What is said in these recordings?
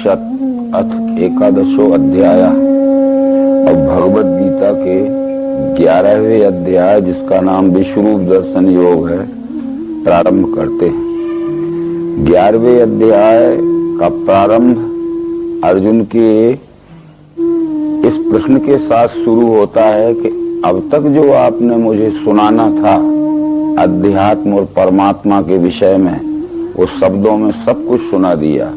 उपनिषद अथ एकादशो अध्याय। अब भगवद गीता के 11वें अध्याय जिसका नाम विश्वरूप दर्शन योग है प्रारंभ करते हैं। 11वें अध्याय का प्रारंभ अर्जुन के इस प्रश्न के साथ शुरू होता है कि अब तक जो आपने मुझे सुनाना था अध्यात्म और परमात्मा के विषय में, वो शब्दों में सब कुछ सुना दिया।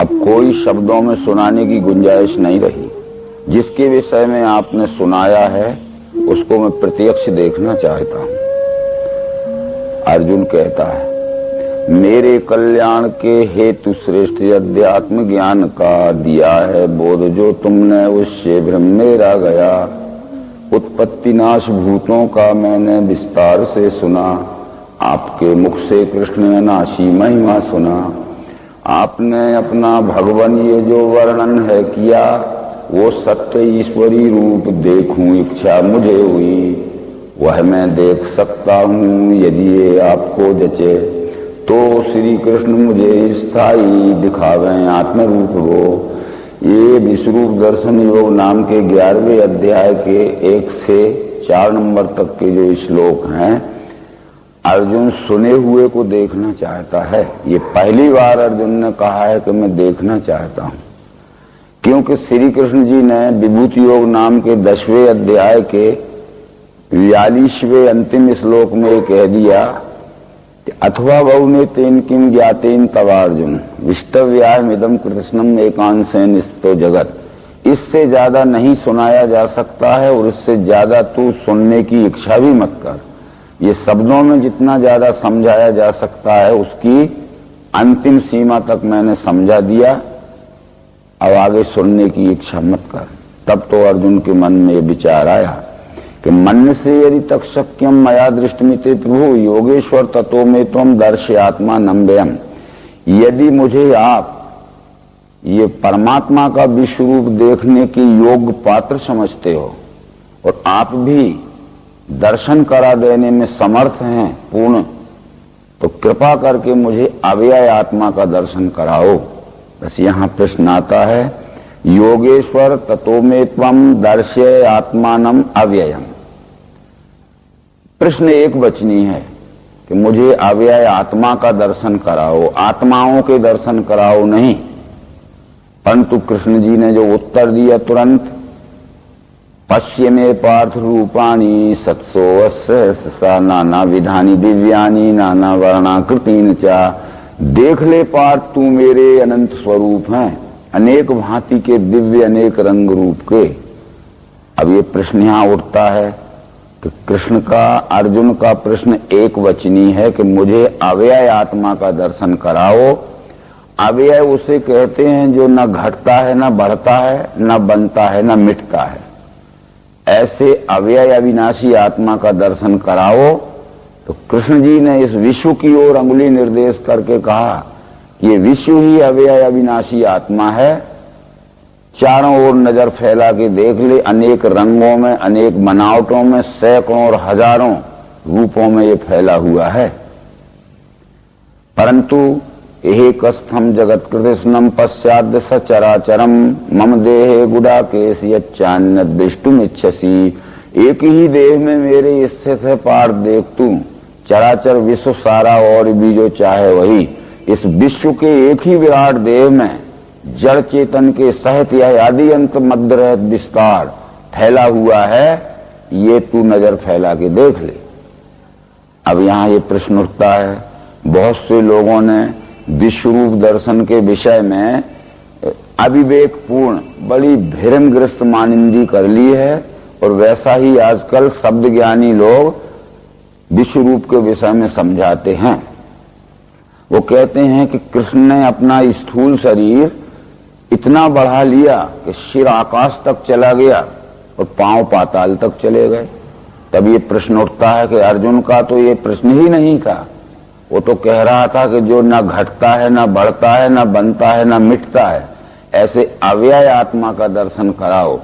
अब कोई शब्दों में सुनाने की गुंजाइश नहीं रही। जिसके विषय में आपने सुनाया है उसको मैं प्रत्यक्ष देखना चाहता हूं। अर्जुन कहता है, मेरे कल्याण के हेतु श्रेष्ठ अध्यात्म ज्ञान का दिया है बोध, जो तुमने उससे भ्रम मेरा गया। उत्पत्ति नाश भूतों का मैंने विस्तार से सुना, आपके मुख से कृष्ण अनाशी महिमा सुना। आपने अपना भगवान ये जो वर्णन है किया, वो सत्य ईश्वरी रूप देखूं इच्छा मुझे हुई। वह मैं देख सकता हूँ यदि ये आपको जचे, तो श्री कृष्ण मुझे स्थायी दिखावें आत्मरूप हो। ये विश्वरूप दर्शन योग नाम के 11वें अध्याय के 1 से 4 नंबर तक के जो श्लोक हैं, अर्जुन सुने हुए को देखना चाहता है। ये पहली बार अर्जुन ने कहा है कि मैं देखना चाहता हूं, क्योंकि श्री कृष्ण जी ने विभूति योग नाम के 10वें अध्याय के 42वें अंतिम श्लोक में कह दिया कि अथवा बहुने तेन किम ज्ञातेन तवार्जुन विष्टव्यामिदं कृष्णम एकांशेन स्थितो जगत। इससे ज्यादा नहीं सुनाया जा सकता है और इससे ज्यादा तू सुनने की इच्छा भी मत कर। ये शब्दों में जितना ज्यादा समझाया जा सकता है उसकी अंतिम सीमा तक मैंने समझा दिया। अब आगे सुनने की इच्छा मत कर। तब तो अर्जुन के मन में विचार आया कि मन से यदि तक शक्यम मया दृष्टमिते प्रभु योगेश्वर ततो में त्वं दर्शयात्मा नम्बयम। यदि मुझे आप ये परमात्मा का विश्वरूप देखने के योग्य पात्र समझते हो और आप भी दर्शन करा देने में समर्थ हैं पूर्ण, तो कृपा करके मुझे अव्यय आत्मा का दर्शन कराओ। बस यहाँ प्रश्न आता है, योगेश्वर ततो में त्वं दर्शय आत्मानम अव्ययम। प्रश्न एक वचनी है कि मुझे अव्यय आत्मा का दर्शन कराओ, आत्माओं के दर्शन कराओ नहीं। परंतु कृष्ण जी ने जो उत्तर दिया तुरंत, पश्य में पार्थ रूपाणी सत्सो नाना विधानी दिव्यानी नाना वर्णाकृतीन चा। देख ले पार्थ, तू मेरे अनंत स्वरूप हैं, अनेक भांति के दिव्य अनेक रंग रूप के। अब ये प्रश्न यहाँ उठता है कि कृष्ण का, अर्जुन का प्रश्न एक वचनी है कि मुझे अव्यय आत्मा का दर्शन कराओ। अव्यय उसे कहते हैं जो न घटता है, न बढ़ता है, न बनता है, न मिटता है। ऐसे अव्यय अविनाशी आत्मा का दर्शन कराओ। तो कृष्ण जी ने इस विश्व की ओर अंगुली निर्देश करके कहा, ये विश्व ही अव्यय अविनाशी आत्मा है। चारों ओर नजर फैला के देख ले, अनेक रंगों में, अनेक बनावटों में, सैकड़ों और हजारों रूपों में ये फैला हुआ है। परंतु एकस्थम जगत कृष्णम पश्चाद् सचराचरम मम देहे गुडाकेश यच्चान्यद् द्रष्टुमिच्छसि। एक ही देह में मेरे स्थित है पार्थ देख तू, चराचर विश्व सारा और भी जो चाहे वही। इस विश्व के एक ही विराट देह में जड़ चेतन के सहित यह आदि अंत मध्य रहत विस्तार फैला हुआ है। ये तू नजर फैला के देख ले। अब यहाँ ये प्रश्न उठता है, बहुत से लोगों ने विश्वरूप दर्शन के विषय में अविवेकपूर्ण बड़ी भ्रमग्रस्त मानिंदी कर ली है, और वैसा ही आजकल शब्द ज्ञानी लोग विश्वरूप के विषय में समझाते हैं। वो कहते हैं कि कृष्ण ने अपना स्थूल शरीर इतना बढ़ा लिया कि सिर आकाश तक चला गया और पांव पाताल तक चले गए। तब ये प्रश्न उठता है कि अर्जुन का तो ये प्रश्न ही नहीं था। वो तो कह रहा था कि जो न घटता है, न बढ़ता है, न बनता है, न मिटता है, ऐसे अव्यय आत्मा का दर्शन कराओ।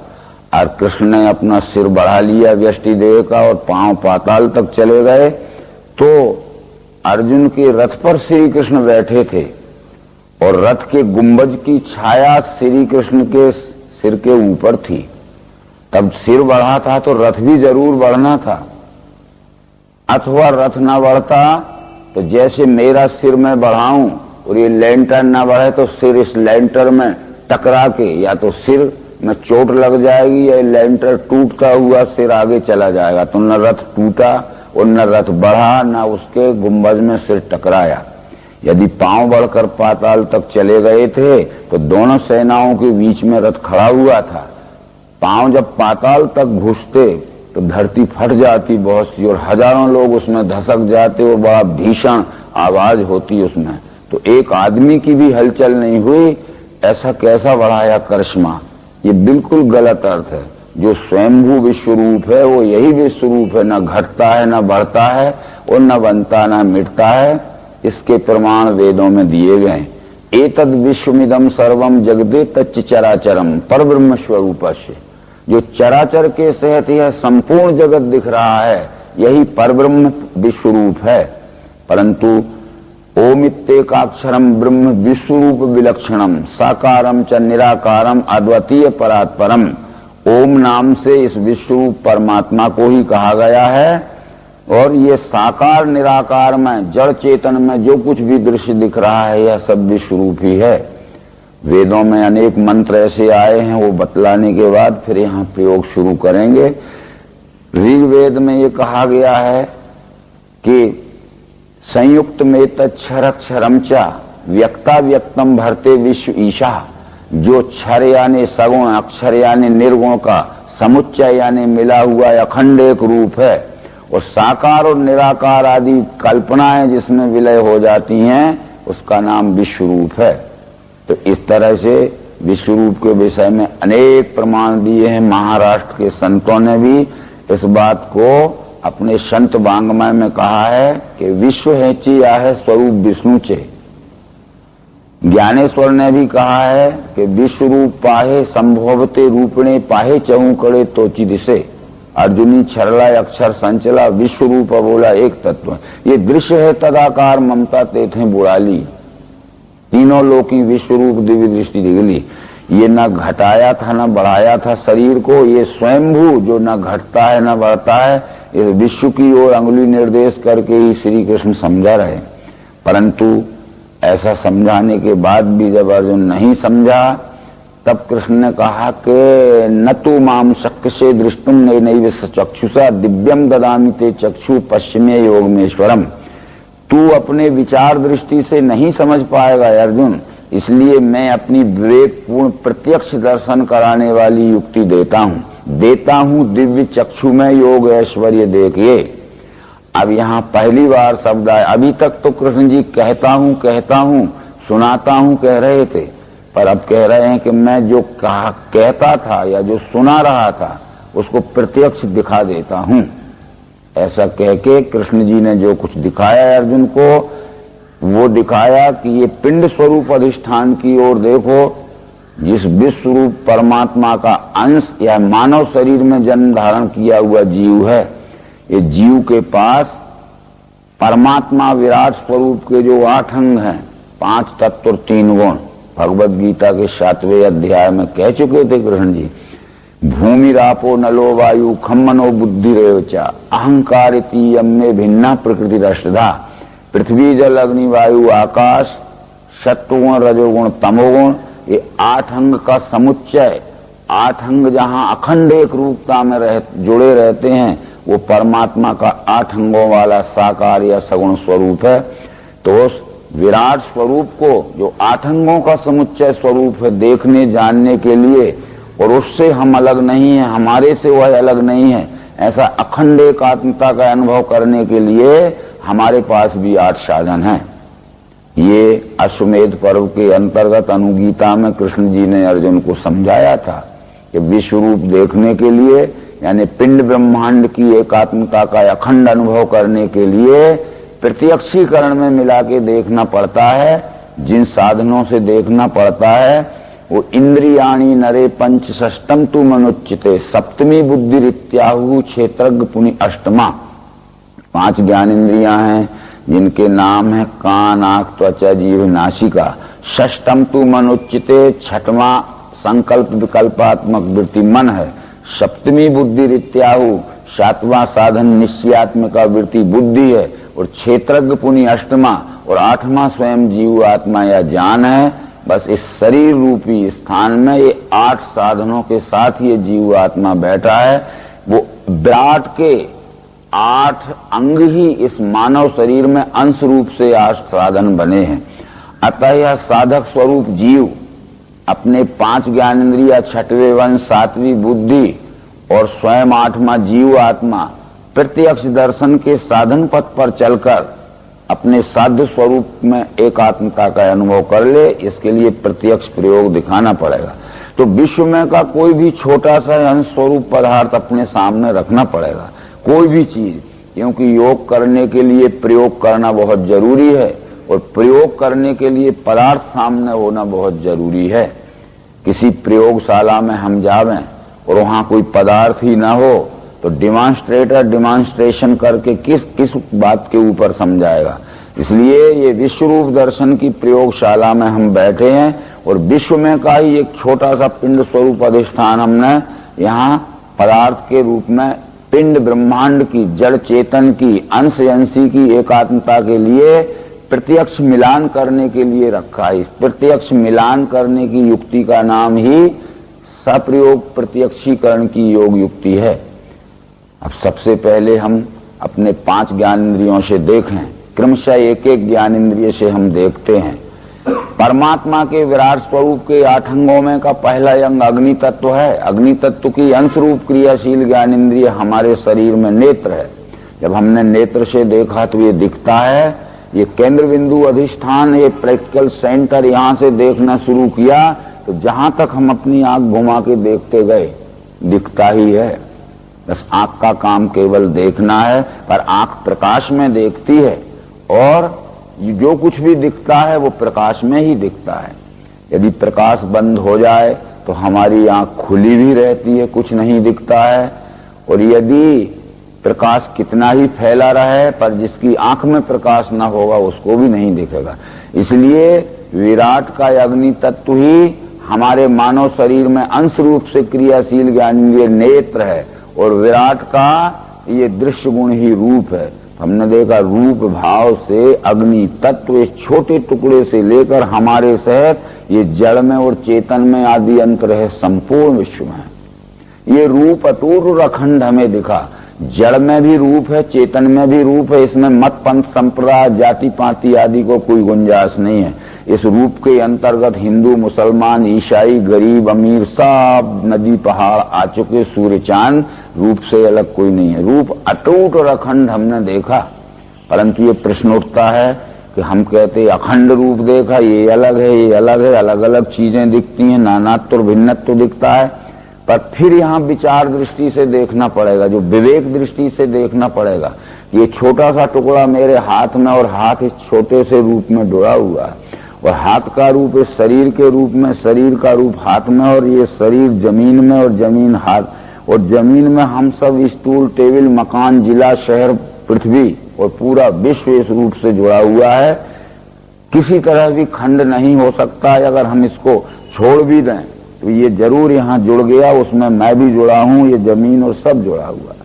और कृष्ण ने अपना सिर बढ़ा लिया व्यष्टि देह का और पांव पाताल तक चले गए। तो अर्जुन के रथ पर श्री कृष्ण बैठे थे और रथ के गुंबज की छाया श्री कृष्ण के सिर के ऊपर थी। तब सिर बढ़ा था तो रथ भी जरूर बढ़ना था, अथवा रथ ना बढ़ता तो जैसे मेरा सिर मैं बढ़ाऊं और ये लेंटर ना बढ़े तो सिर इस लेंटर में टकरा के या तो सिर में चोट लग जाएगी या लेंटर टूटता हुआ सिर आगे चला जाएगा। तो न रथ टूटा और न रथ बढ़ा, न उसके गुंबज में सिर टकराया। यदि पांव बढ़कर पाताल तक चले गए थे तो दोनों सेनाओं के बीच में रथ खड़ा हुआ था। पांव जब पाताल तक घुसते तो धरती फट जाती बहुत सी और हजारों लोग उसमें धसक जाते और बड़ा भीषण आवाज होती उसमें। तो एक आदमी की भी हलचल नहीं हुई, ऐसा कैसा बढ़ाया करिश्मा। ये बिल्कुल गलत अर्थ है। जो स्वयंभू विश्व रूप है वो यही विश्व रूप है, न घटता है न बढ़ता है और न बनता न मिटता है। इसके प्रमाण वेदों में दिए गए। एतद विश्वमिदं सर्वम जगदे तच्च चराचरम परब्रह्म स्वरूपस्य। जो चराचर के सहित यह संपूर्ण जगत दिख रहा है यही परब्रह्म विश्व रूप है। परंतु ओमित्येकाक्षरम ब्रह्म विश्वरूप विलक्षणम साकारम च निराकारम अद्वितीय परात्परम। ओम नाम से इस विश्वरूप परमात्मा को ही कहा गया है। और ये साकार निराकार में जड़ चेतन में जो कुछ भी दृश्य दिख रहा है यह सब विश्वरूप ही है। वेदों में अनेक मंत्र ऐसे आए हैं, वो बतलाने के बाद फिर यहाँ प्रयोग शुरू करेंगे। ऋग्वेद में ये कहा गया है कि संयुक्त में तक्षरक्षरम चा व्यक्ता व्यक्तम भरते विश्व ईशा। जो क्षर यानी सगुण, अक्षर यानी निर्गुण का समुच्चय यानी मिला हुआ अखंड एक रूप है। और साकार और निराकार आदि कल्पनाएं जिसमें विलय हो जाती हैं उसका नाम विश्व रूप है। तो इस तरह से विश्व रूप के विषय में अनेक प्रमाण दिए हैं। महाराष्ट्र के संतों ने भी इस बात को अपने संत वांग्मय में कहा है कि विश्व हेची आहे स्वरूप विष्णु चे। ज्ञानेश्वर ने भी कहा है कि विश्व रूप पाहे संभवते रूपणे पाहे चहुकड़े तोची दिशे। अर्जुनी छरला अक्षर संचला विश्व रूप बोला एक तत्व। ये दृश्य है तदाकार ममता तेथे बुड़ाली। तीनों लोकी विश्व रूप दिव्य दृष्टि दिखली। ये न घटाया था न बढ़ाया था शरीर को, ये स्वयंभू जो न घटता है न बढ़ता है, इस विश्व की ओर अंगुली निर्देश करके ही श्री कृष्ण समझा रहे। परंतु ऐसा समझाने के बाद भी जब अर्जुन नहीं समझा तब कृष्ण ने कहा कि न तू माम शक्य से दृष्टुम नैव चक्षुषा दिव्यम ददामि ते चक्षु पश्चिमे योगमेश्वरम। तू अपने विचार दृष्टि से नहीं समझ पाएगा अर्जुन, इसलिए मैं अपनी विवेकपूर्ण प्रत्यक्ष दर्शन कराने वाली युक्ति देता हूं दिव्य चक्षु में योग ऐश्वर्य देखिए। अब यहाँ पहली बार शब्द आया। अभी तक तो कृष्ण जी कहता हूं सुनाता हूं कह रहे थे, पर अब कह रहे हैं कि मैं जो कहता था या जो सुना रहा था उसको प्रत्यक्ष दिखा देता हूं। ऐसा कह के कृष्ण जी ने जो कुछ दिखाया अर्जुन को वो दिखाया कि ये पिंड स्वरूप अधिष्ठान की ओर देखो। जिस विश्व रूप परमात्मा का अंश या मानव शरीर में जन्म धारण किया हुआ जीव है, ये जीव के पास परमात्मा विराट स्वरूप के जो 8 अंग हैं, 5 तत्व और 3 गुण, भगवत गीता के 7वें अध्याय में कह चुके थे कृष्ण जी। भूमि रापो नलो वायु खम्मनो बुद्धि रेवचा अहंकारिति यम्मे भिन्ना प्रकृति रष्टधा। पृथ्वी जल अग्नि वायु आकाश सत्वगुण रजोगुण तमोगुण, ये 8 अंग का समुच्चय। 8 अंग जहां अखंड एक रूपता में जुड़े रहते हैं वो परमात्मा का 8 अंगों वाला साकार या सगुण स्वरूप है। तो उस विराट स्वरूप को जो 8 अंगों का समुच्चय स्वरूप है देखने जानने के लिए, और उससे हम अलग नहीं है, हमारे से वह अलग नहीं है, ऐसा अखंड एकात्मता का अनुभव करने के लिए हमारे पास भी 8 साधन हैं। ये अश्वमेध पर्व के अंतर्गत अनुगीता में कृष्ण जी ने अर्जुन को समझाया था कि विश्व रूप देखने के लिए यानी पिंड ब्रह्मांड की एकात्मता का अखंड अनुभव करने के लिए प्रत्यक्षीकरण में मिला के देखना पड़ता है। जिन साधनों से देखना पड़ता है वो इंद्रियाणी नरे पंच षष्टम तु मनुच्यते सप्तमी बुद्धि रित्याहु क्षेत्रज्ञ पुनि अष्टमा। 5 ज्ञान इंद्रियां हैं जिनके नाम है कान, आंख, त्वचा, जीभ, नासिका। षष्टम तु मनुच्चिते, छठवां संकल्प विकल्पात्मक वृत्ति मन है। सप्तमी बुद्धि रित्याहु, सातवां साधन निश्चयात्मिका वृत्ति बुद्धि है। और क्षेत्रज्ञ पुनि अष्टमा और आठवां स्वयं जीव आत्मा या ज्ञान है। बस इस शरीर रूपी स्थान में ये 8 साधनों के साथ ये जीव आत्मा बैठा है। वो विराट के 8 अंग ही इस मानव शरीर में अंश रूप से 8 साधन बने हैं। अतः यह साधक स्वरूप जीव अपने 5 ज्ञानेंद्रिय, 6वें वंश, 7वीं बुद्धि और स्वयं 8वां जीव आत्मा प्रत्यक्ष दर्शन के साधन पथ पर चलकर अपने साध्य स्वरूप में एकात्मता का अनुभव कर ले। इसके लिए प्रत्यक्ष प्रयोग दिखाना पड़ेगा। तो विश्व में का कोई भी छोटा सा अंश स्वरूप पदार्थ अपने सामने रखना पड़ेगा, कोई भी चीज, क्योंकि योग करने के लिए प्रयोग करना बहुत जरूरी है और प्रयोग करने के लिए पदार्थ सामने होना बहुत जरूरी है। किसी प्रयोगशाला में हम जावें और वहां कोई पदार्थ ही ना हो तो डिमॉन्स्ट्रेटर डिमॉन्स्ट्रेशन करके किस बात के ऊपर समझाएगा। इसलिए ये विश्व रूप दर्शन की प्रयोगशाला में हम बैठे हैं और विश्व में का ही एक छोटा सा पिंड स्वरूप अधिष्ठान हमने यहाँ पदार्थ के रूप में पिंड ब्रह्मांड की, जड़ चेतन की, अंश अंशी की एकात्मता के लिए प्रत्यक्ष मिलान करने के लिए रखा है। इस प्रत्यक्ष मिलान करने की युक्ति का नाम ही सप्रयोग प्रत्यक्षीकरण की योग युक्ति है। अब सबसे पहले हम अपने 5 ज्ञानेंद्रियों से देखें, क्रमशः एक एक ज्ञानेंद्रिय से हम देखते हैं। परमात्मा के विराट स्वरूप के 8 अंगों में का पहला अंग अग्नि तत्व है। अग्नि तत्व की अंश रूप क्रियाशील ज्ञानेंद्रिय हमारे शरीर में नेत्र है। जब हमने नेत्र से देखा तो ये दिखता है, ये केंद्र बिंदु अधिष्ठान, ये प्रैक्टिकल सेंटर, यहाँ से देखना शुरू किया तो जहां तक हम अपनी आंख घुमा के देखते गए दिखता ही है। बस आंख का काम केवल देखना है, पर आंख प्रकाश में देखती है और जो कुछ भी दिखता है वो प्रकाश में ही दिखता है। यदि प्रकाश बंद हो जाए तो हमारी आंख खुली भी रहती है, कुछ नहीं दिखता है। और यदि प्रकाश कितना ही फैला रहे पर जिसकी आंख में प्रकाश न होगा उसको भी नहीं दिखेगा। इसलिए विराट का अग्नि तत्व ही हमारे मानव शरीर में अंश रूप से क्रियाशील ज्ञानेंद्रिय नेत्र है और विराट का ये दृश्य गुण ही रूप है। हमने देखा रूप भाव से अग्नि तत्व इस छोटे टुकड़े से लेकर हमारे सहित ये जड़ में और चेतन में आदि अंतर है, संपूर्ण विश्व में ये रूप अटूट और अखंड हमें दिखा। जड़ में भी रूप है, चेतन में भी रूप है। इसमें मत पंथ संप्रदाय जाति पाति आदि को कोई गुंजाइश नहीं है। इस रूप के अंतर्गत हिंदू, मुसलमान, ईसाई, गरीब, अमीर सब नदी पहाड़ आ चुके, सूर्य चांद, रूप से अलग कोई नहीं है। रूप अटूट और अखंड हमने देखा, परंतु ये प्रश्न उठता है कि हम कहते अखंड रूप देखा, ये अलग है, ये अलग है, अलग अलग चीजें दिखती हैं, नानात्व और भिन्नत्व दिखता है। पर फिर यहाँ विचार दृष्टि से देखना पड़ेगा, जो विवेक दृष्टि से देखना पड़ेगा। ये छोटा सा टुकड़ा मेरे हाथ में और हाथ इस छोटे से रूप में जुड़ा हुआ है और हाथ का रूप इस शरीर के रूप में, शरीर का रूप हाथ में और ये शरीर जमीन में और जमीन हाथ और जमीन में हम सब स्टूल, टेबल, मकान, जिला, शहर, पृथ्वी और पूरा विश्व इस रूप से जुड़ा हुआ है। किसी तरह भी खंड नहीं हो सकता है। अगर हम इसको छोड़ भी दें तो ये जरूर यहाँ जुड़ गया, उसमें मैं भी जुड़ा हूं, ये जमीन और सब जुड़ा हुआ है।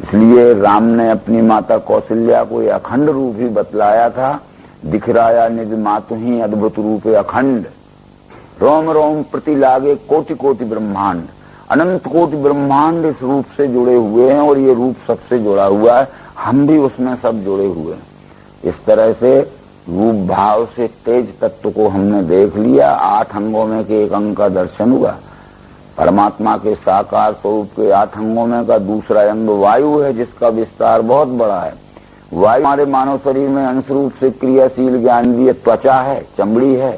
इसलिए राम ने अपनी माता कौशल्या को ये अखंड रूप ही बतलाया था। दिखराया निज मातु ही अद्भुत रूप अखंड, रोम रोम प्रति लागे कोटि कोटि ब्रह्मांड। अनंत कोटि ब्रह्मांड इस रूप से जुड़े हुए हैं और ये रूप सबसे जुड़ा हुआ है, हम भी उसमें सब जुड़े हुए हैं। इस तरह से रूप भाव से तेज तत्व को हमने देख लिया। 8 अंगों में के एक अंग का दर्शन हुआ। परमात्मा के साकार स्वरूप के 8 अंगों में का दूसरा अंग वायु है, जिसका विस्तार बहुत बड़ा है। वायु हमारे मानव शरीर में अंश रूप से क्रियाशील ज्ञानेंद्रिय त्वचा है, चमड़ी है।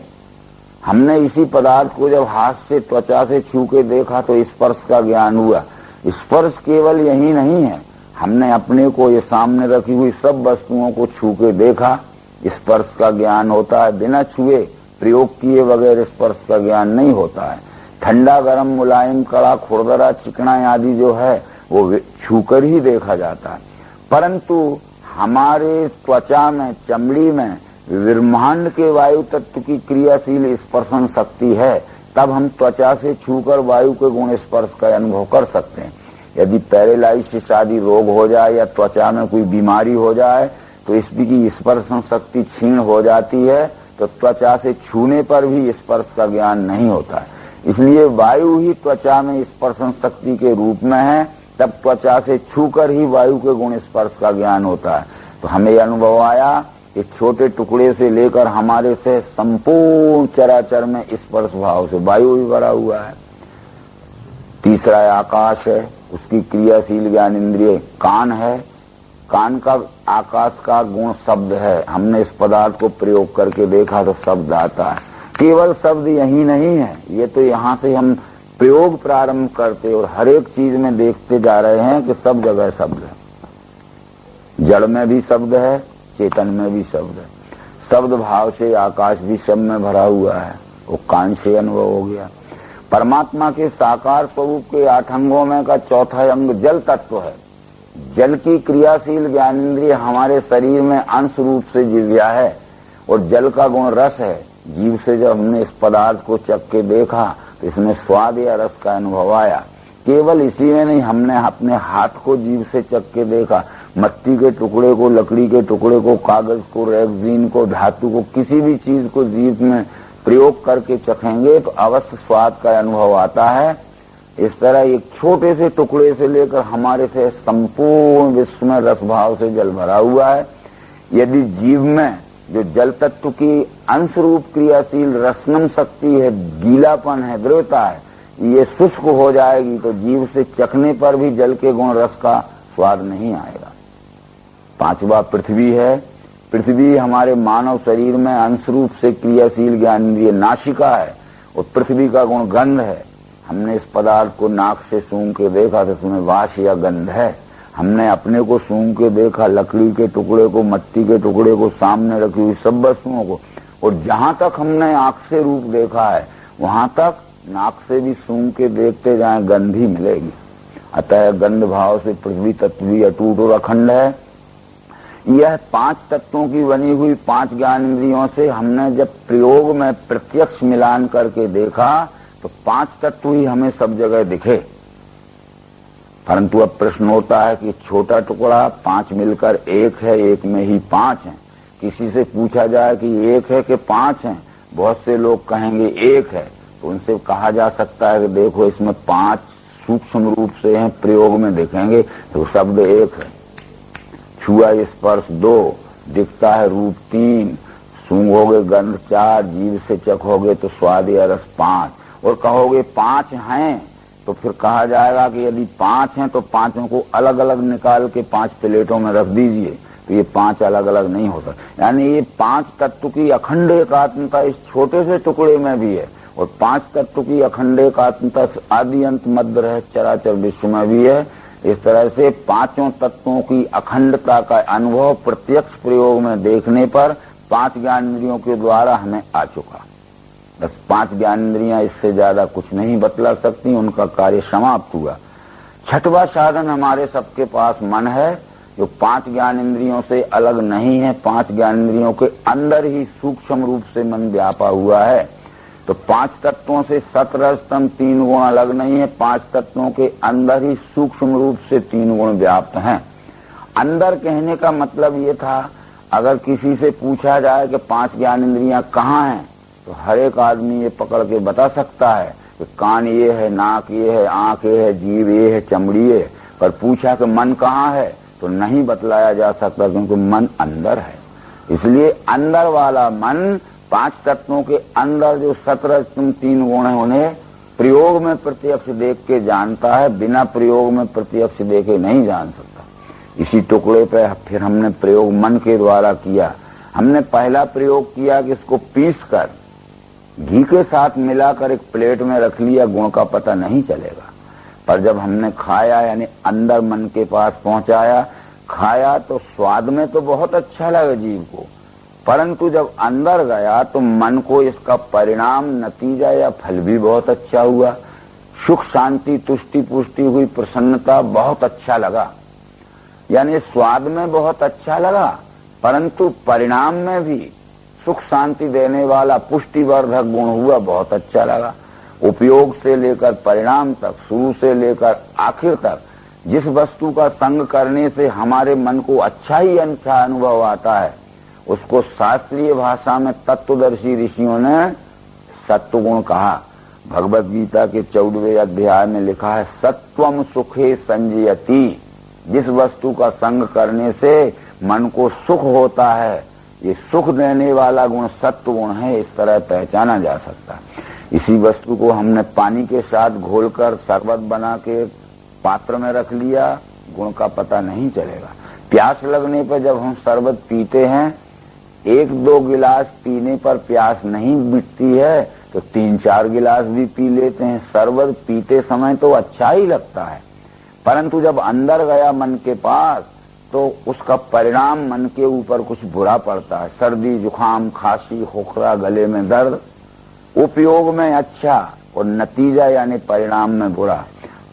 हमने इसी पदार्थ को जब हाथ से त्वचा से छू के देखा तो स्पर्श का ज्ञान हुआ। स्पर्श केवल यही नहीं है, हमने अपने को ये सामने रखी हुई सब वस्तुओं को छू के देखा, स्पर्श का ज्ञान होता है। बिना छुए प्रयोग किए बगैर स्पर्श का ज्ञान नहीं होता है। ठंडा, गरम, मुलायम, कड़ा, खुरदरा, चिकना आदि जो है वो छूकर ही देखा जाता है। परंतु हमारे त्वचा में, चमड़ी में ब्रह्मांड के वायु तत्व की क्रियाशील स्पर्शन शक्ति है, तब हम त्वचा से छूकर वायु के गुण स्पर्श का अनुभव कर सकते हैं। यदि पैरालाइसिस आदि रोग हो जाए या त्वचा में कोई बीमारी हो जाए तो इसकी स्पर्शन शक्ति क्षीण हो जाती है, तो त्वचा से छूने पर भी स्पर्श का ज्ञान नहीं होता है। इसलिए वायु ही त्वचा में स्पर्शन शक्ति के रूप में है, तब त्वचा से छूकर ही वायु के गुण स्पर्श का ज्ञान होता है। तो हमें अनुभव आया कि छोटे टुकड़े से लेकर हमारे से संपूर्ण चराचर में स्पर्श भाव से वायु भी भरा हुआ है। तीसरा आकाश है, उसकी क्रियाशील ज्ञान इंद्रिय कान है। कान का आकाश का गुण शब्द है। हमने इस पदार्थ को प्रयोग करके देखा तो शब्द आता है। केवल शब्द यही नहीं है, ये तो यहाँ से हम प्रयोग प्रारंभ करते और हर एक चीज में देखते जा रहे हैं कि सब जगह शब्द है। जड़ में भी शब्द है, चेतन में भी शब्द है। शब्द भाव से आकाश भी सब में भरा हुआ है, वो कान से अनुभव हो गया। परमात्मा के साकार स्वरूप के 8 अंगों में का चौथा अंग जल तत्व है। जल की क्रियाशील ज्ञानेंद्रिय हमारे शरीर में अंश रूप से जिव्या है और जल का गुण रस है। जीव से जब हमने इस पदार्थ को चख के देखा तो इसमें स्वाद या रस का अनुभव आया। केवल इसी में नहीं, हमने अपने हाथ को जीव से चख के देखा। मट्टी के टुकड़े को, लकड़ी के टुकड़े को, कागज को, रेगजीन को, धातु को, किसी भी चीज को जीव में प्रयोग करके चखेंगे तो अवश्य स्वाद का अनुभव आता है। इस तरह एक छोटे से टुकड़े से लेकर हमारे से संपूर्ण विश्व में रस भाव से जल भरा हुआ है। यदि जीव में जो जल तत्व की अंश रूप क्रियाशील रसनम शक्ति है, गीलापन है, द्रवता है, ये शुष्क हो जाएगी तो जीव से चखने पर भी जल के गुण रस का स्वाद नहीं आएगा। 5वां पृथ्वी है। पृथ्वी हमारे मानव शरीर में अंश रूप से क्रियाशील ज्ञानेंद्रिय नासिका है और पृथ्वी का गुण गंध है। हमने इस पदार्थ को नाक से सूंघ के देखा तो उसमें वास या गंध है। हमने अपने को सूंघ के देखा, लकड़ी के टुकड़े को, मट्टी के टुकड़े को, सामने रखी हुई सब वस्तुओं को, और जहां तक हमने आंख से रूप देखा है वहां तक नाक से भी सूंघ के देखते जाएं, गंध ही मिलेगी। अतः गंध भाव से पृथ्वी तत्व भी अटूट और अखंड है। यह 5 तत्वों की बनी हुई 5 ज्ञानेंद्रियों से हमने जब प्रयोग में प्रत्यक्ष मिलान करके देखा तो 5 तत्व ही हमें सब जगह दिखे। परंतु अब प्रश्न होता है कि छोटा टुकड़ा 5 मिलकर 1 है, 1 में ही 5 है। किसी से पूछा जाए कि 1 है कि 5 है, बहुत से लोग कहेंगे 1 है। तो उनसे कहा जा सकता है कि देखो इसमें 5 सूक्ष्म रूप से हैं, प्रयोग में देखेंगे तो शब्द 1 है, छुआ स्पर्श 2, दिखता है रूप 3, सूंघोगे गंध 4, जीभ से चखोगे तो स्वाद या रस 5, और कहोगे 5 हैं तो फिर कहा जाएगा कि यदि 5 हैं तो 5 को अलग अलग निकाल के 5 प्लेटों में रख दीजिए, तो ये 5 अलग अलग नहीं होता। यानी ये 5 तत्व की अखंड एकात्मता इस छोटे से टुकड़े में भी है और 5 तत्व की अखंड एकात्मता आदि अंत मध्य रह चराचर विश्व में भी है। इस तरह से 5 तत्वों की अखंडता का अनुभव प्रत्यक्ष प्रयोग में देखने पर 5 ज्ञानेंद्रियों के द्वारा हमें आ चुका। बस 5 ज्ञानेंद्रियां, इससे ज्यादा कुछ नहीं बतला सकती, उनका कार्य समाप्त हुआ। 6वां साधन हमारे सबके पास मन है, जो 5 ज्ञानेंद्रियों से अलग नहीं है। 5 ज्ञानेंद्रियों के अंदर ही सूक्ष्म रूप से मन व्यापा हुआ है। तो 5 तत्वों से सतरजतम 3 गुण अलग नहीं है, 5 तत्वों के अंदर ही सूक्ष्म रूप से 3 गुण व्याप्त हैं। अंदर कहने का मतलब ये था, अगर किसी से पूछा जाए कि 5 ज्ञानेंद्रियां कहाँ हैं, तो हर एक आदमी ये पकड़ के बता सकता है कि कान ये है, नाक ये है, आंख ये है, जीभ ये है, चमड़ी ये है। पर पूछा कि मन कहाँ है तो नहीं बतलाया जा सकता, क्योंकि मन अंदर है। इसलिए अंदर वाला मन 5 तत्वों के अंदर जो 17 3 गुण है उन्हें प्रयोग में प्रत्यक्ष देख के जानता है, बिना प्रयोग में प्रत्यक्ष देखे नहीं जान सकता। इसी टुकड़े पे फिर हमने प्रयोग मन के द्वारा किया। हमने पहला प्रयोग किया कि इसको पीस कर घी के साथ मिलाकर एक प्लेट में रख लिया, गुण का पता नहीं चलेगा। पर जब हमने खाया, यानी अंदर मन के पास पहुंचाया, खाया तो स्वाद में तो बहुत अच्छा लगा जीव को, परंतु जब अंदर गया तो मन को इसका परिणाम, नतीजा या फल भी बहुत अच्छा हुआ। सुख, शांति, तुष्टि, पुष्टि हुई, प्रसन्नता बहुत अच्छा लगा। यानी स्वाद में बहुत अच्छा लगा, परंतु परिणाम में भी सुख शांति देने वाला पुष्टिवर्धक गुण हुआ, बहुत अच्छा लगा। उपयोग से लेकर परिणाम तक, शुरू से लेकर आखिर तक जिस वस्तु का संग करने से हमारे मन को अच्छा ही अच्छा अनुभव आता है, उसको शास्त्रीय भाषा में तत्वदर्शी ऋषियों ने सत्वगुण कहा। भगवत गीता के 14वें अध्याय में लिखा है, सत्वम सुखे संजयति। जिस वस्तु का संग करने से मन को सुख होता है, ये सुख देने वाला गुण सत्व गुण है, इस तरह पहचाना जा सकता है। इसी वस्तु को हमने पानी के साथ घोलकर शरबत बना के पात्र में रख लिया, गुण का पता नहीं चलेगा। प्यास लगने पर जब हम शरबत पीते हैं, 1-2 गिलास पीने पर प्यास नहीं मिटती है तो 3-4 गिलास भी पी लेते हैं। शरबत पीते समय तो अच्छा ही लगता है, परंतु जब अंदर गया मन के पास तो उसका परिणाम मन के ऊपर कुछ बुरा पड़ता है। सर्दी, जुकाम, खांसी, खोखरा, गले में दर्द, उपयोग में अच्छा और नतीजा यानी परिणाम में बुरा।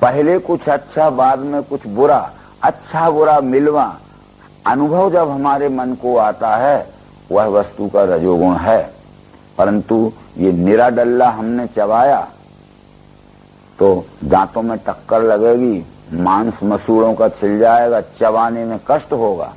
पहले कुछ अच्छा, बाद में कुछ बुरा, अच्छा बुरा मिलवा अनुभव जब हमारे मन को आता है, वह वस्तु का रजोगुण है। परंतु ये निरा डल्ला हमने चबाया तो दांतों में टक्कर लगेगी, मांस मसूड़ों का छिल जाएगा, चबाने में कष्ट होगा।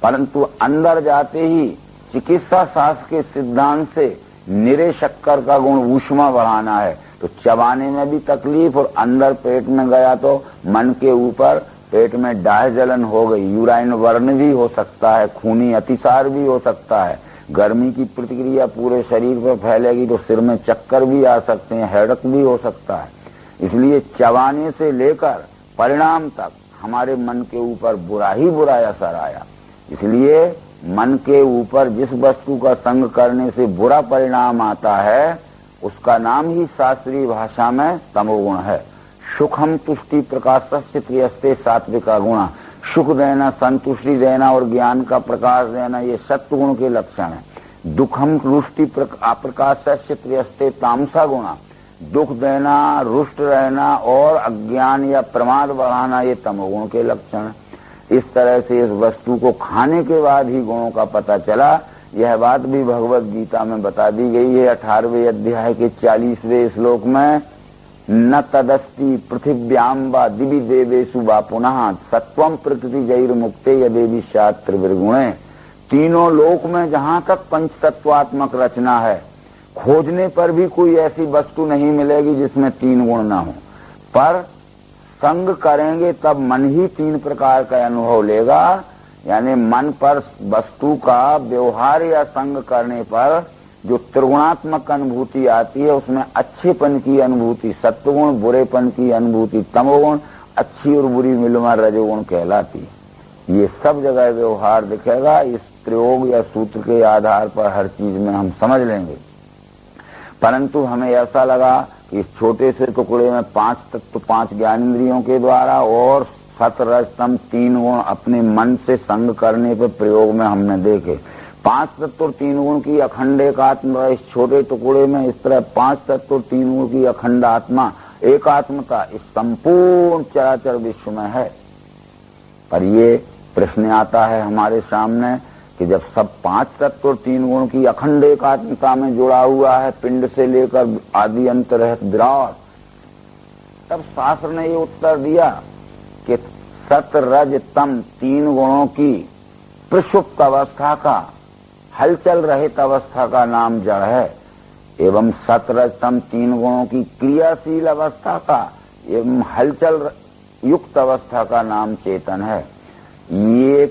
परंतु अंदर जाते ही चिकित्सा शास्त्र के सिद्धांत से निरे शक्कर का गुण ऊष्मा बढ़ाना है, तो चबाने में भी तकलीफ और अंदर पेट में गया तो मन के ऊपर पेट में डाह जलन हो गई, यूराइन वर्ण भी हो सकता है, खूनी अतिसार भी हो सकता है, गर्मी की प्रतिक्रिया पूरे शरीर पर फैलेगी तो सिर में चक्कर भी आ सकते हैं, हेडक भी हो सकता है। इसलिए चबाने से लेकर परिणाम तक हमारे मन के ऊपर बुरा ही बुरा असर आया। इसलिए मन के ऊपर जिस वस्तु का संग करने से बुरा परिणाम आता है, उसका नाम ही शास्त्रीय भाषा में तमोगुण है। सुखम तुष्टि प्रकाशस्य त्रियस्ते सात्विका गुणा। सुख देना, संतुष्टि देना और ज्ञान का प्रकाश देना, ये सत्व गुण के लक्षण है। दुखम रुष्टि अप्रकाशस्य त्रियस्ते तामसा गुणा। दुख देना, रुष्ट रहना और अज्ञान या प्रमाद बढ़ाना, ये तमोगुण के लक्षण है। इस तरह से इस वस्तु को खाने के बाद ही गुणों का पता चला। यह बात भी भगवत गीता में बता दी गई है 18वें अध्याय के 40वें श्लोक में, न तदस्ति पृथिव्याम वा दिवि देवेषु वा पुनः सत्वम प्रकृति जैर मुक्ते यदेवि स्यात् त्रिविर्गुणे। तीनों लोक में जहाँ तक पंच तत्वात्मक रचना है, खोजने पर भी कोई ऐसी वस्तु नहीं मिलेगी जिसमें 3 गुण न हो। पर संग करेंगे तब मन ही 3 प्रकार का अनुभव लेगा। यानी मन पर वस्तु का व्यवहार या संग करने पर जो त्रिगुणात्मक अनुभूति आती है, उसमें अच्छेपन की अनुभूति सत्वगुण, बुरेपन की अनुभूति तमोगुण, अच्छी और बुरी मिलवा रजोगुण कहलाती है। ये सब जगह व्यवहार दिखेगा। इस प्रयोग या सूत्र के आधार पर हर चीज में हम समझ लेंगे। परंतु हमें ऐसा लगा कि इस छोटे से टुकड़े में 5 तत्व 5 ज्ञानेंद्रियों के द्वारा और सत रज तम 3 गुण अपने मन से संग करने पर प्रयोग में हमने देखे। 5 तत्व और 3 गुण की अखंड एकात्मता इस छोटे टुकड़े में, इस तरह 5 तत्व और 3 गुण की अखंड आत्मा एकात्मता इस संपूर्ण चराचर विश्व में है। पर ये प्रश्न आता है हमारे सामने कि जब सब 5 तत्व और 3 गुण की अखंड एकात्मता में जुड़ा हुआ है, पिंड से लेकर आदि अंत रहत विराट, तब शास्त्र ने ये उत्तर दिया कि सत रज तम 3 गुणों की प्रसुप्त अवस्था का, हलचल रहित अवस्था का नाम जड़ है, एवं सत रज तम 3 गुणों की क्रियाशील अवस्था का एवं हलचल युक्त अवस्था का नाम चेतन है। ये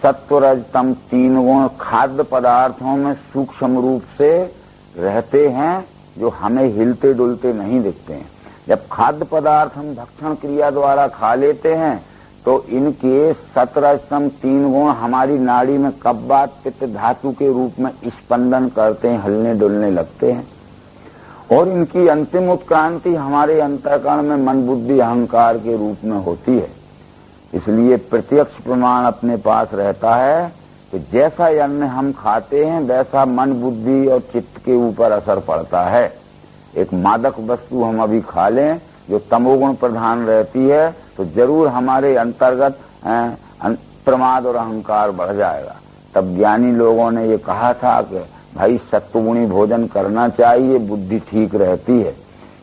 सत्वरज तम 3 गुण खाद्य पदार्थों में सूक्ष्म रूप से रहते हैं, जो हमें हिलते डुलते नहीं दिखते हैं। जब खाद्य पदार्थ हम भक्षण क्रिया द्वारा खा लेते हैं तो इनके सतरजतम 3 गुण हमारी नाड़ी में कब्बात पित्त धातु के रूप में स्पंदन करते हैं, हिलने डुलने लगते हैं, और इनकी अंतिम उत्क्रांति हमारे अंतःकरण में मन बुद्धि अहंकार के रूप में होती है। इसलिए प्रत्यक्ष प्रमाण अपने पास रहता है कि जैसा अन्न हम खाते हैं वैसा मन बुद्धि और चित्त के ऊपर असर पड़ता है। एक मादक वस्तु हम अभी खा लें जो तमोगुण प्रधान रहती है तो जरूर हमारे अंतर्गत प्रमाद और अहंकार बढ़ जाएगा। तब ज्ञानी लोगों ने ये कहा था कि भाई सत्वगुणी भोजन करना चाहिए, बुद्धि ठीक रहती है।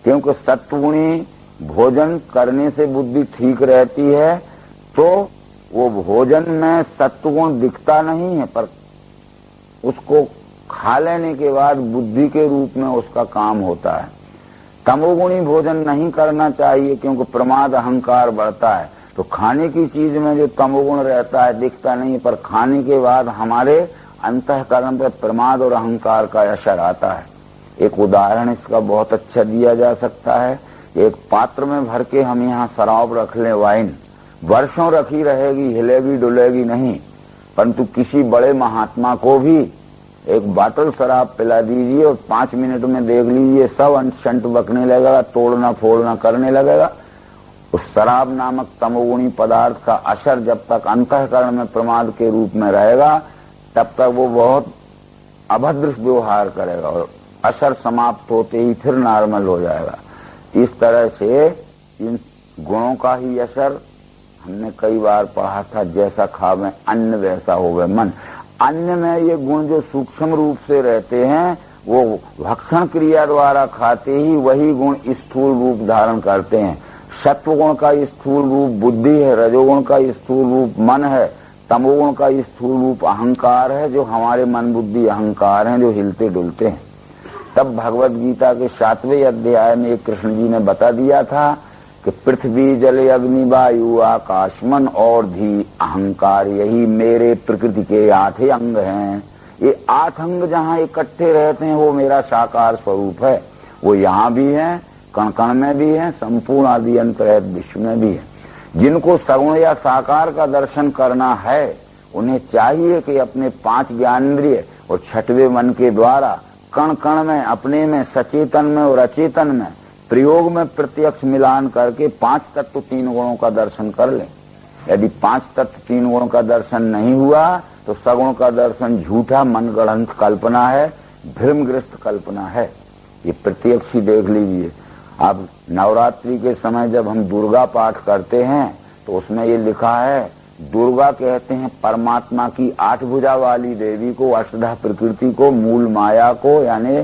क्योंकि सत्वगुणी भोजन करने से बुद्धि ठीक रहती है, तो वो भोजन में सत्वगुण दिखता नहीं है, पर उसको खा लेने के बाद बुद्धि के रूप में उसका काम होता है। तमोगुणी भोजन नहीं करना चाहिए, क्योंकि प्रमाद अहंकार बढ़ता है। तो खाने की चीज में जो तमोगुण रहता है दिखता नहीं, पर खाने के बाद हमारे अंतःकरण पर प्रमाद और अहंकार का असर आता है। एक उदाहरण इसका बहुत अच्छा दिया जा सकता है। एक पात्र में भर के हम यहाँ शराब रख लें, वाइन, वर्षों रखी रहेगी, हिलेगी डुलेगी नहीं, परंतु किसी बड़े महात्मा को भी एक बाटल शराब पिला दीजिए और 5 मिनट में देख लीजिए सब अंट बकने लगेगा, तोड़ना फोड़ना करने लगेगा। उस शराब नामक तमोगुणी पदार्थ का असर जब तक अंतःकरण में प्रमाद के रूप में रहेगा, तब तक वो बहुत अभद्र व्यवहार करेगा और असर समाप्त होते ही फिर नॉर्मल हो जाएगा। इस तरह से इन गुणों का ही असर, हमने कई बार पढ़ा था, जैसा खावे अन्न वैसा होवे मन। अन्न में ये गुण जो सूक्ष्म रूप से रहते हैं, वो भक्षण क्रिया द्वारा खाते ही वही गुण स्थूल रूप धारण करते हैं। सत्वगुण का स्थूल रूप बुद्धि है, रजोगुण का स्थूल रूप मन है, तमोगुण का स्थूल रूप अहंकार है, जो हमारे मन बुद्धि अहंकार हैं, जो हिलते डुलते हैं। तब भगवत गीता के 7वें अध्याय में कृष्ण जी ने बता दिया था कि पृथ्वी जल अग्नि वायु आकाश मन और धी अहंकार, यही मेरे प्रकृति के 8 अंग हैं। ये 8 अंग जहाँ इकट्ठे रहते हैं वो मेरा साकार स्वरूप है। वो यहाँ भी है, कण कण में भी है, संपूर्ण आदि अंत रहित विश्व में भी है। जिनको सगुण या साकार का दर्शन करना है, उन्हें चाहिए कि अपने 5 ज्ञानेंद्रिय और 6वें मन के द्वारा कण कण में, अपने में, सचेतन में और अचेतन में, प्रयोग में प्रत्यक्ष मिलान करके 5 तत्व 3 गुणों का दर्शन कर लें। यदि 5 तत्व 3 गुणों का दर्शन नहीं हुआ तो सगुण का दर्शन झूठा मनगढ़ंत कल्पना है, भ्रमग्रस्त कल्पना है। ये प्रत्यक्ष ही देख लीजिए। अब नवरात्रि के समय जब हम दुर्गा पाठ करते हैं तो उसमें ये लिखा है, दुर्गा कहते हैं परमात्मा की 8 भुजा वाली देवी को, अष्टधा प्रकृति को, मूल माया को, यानी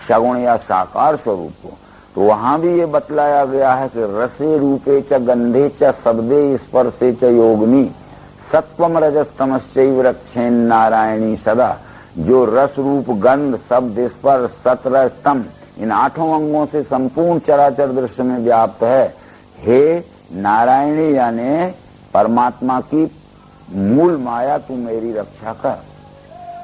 सगुण या साकार स्वरूप को। तो वहां भी ये बतलाया गया है कि रसे रूपे च गंधे च शब्दे स्पर्शे च योगिनी सत्वम रजस्तमश्चैव रक्षेन नारायणी सदा। जो रस रूप गंध शब्द स्पर्श सत्र स्तंभ इन 8 अंगों से संपूर्ण चराचर दृश्य में व्याप्त है। हे नारायणी यानी परमात्मा की मूल माया, तू मेरी रक्षा कर।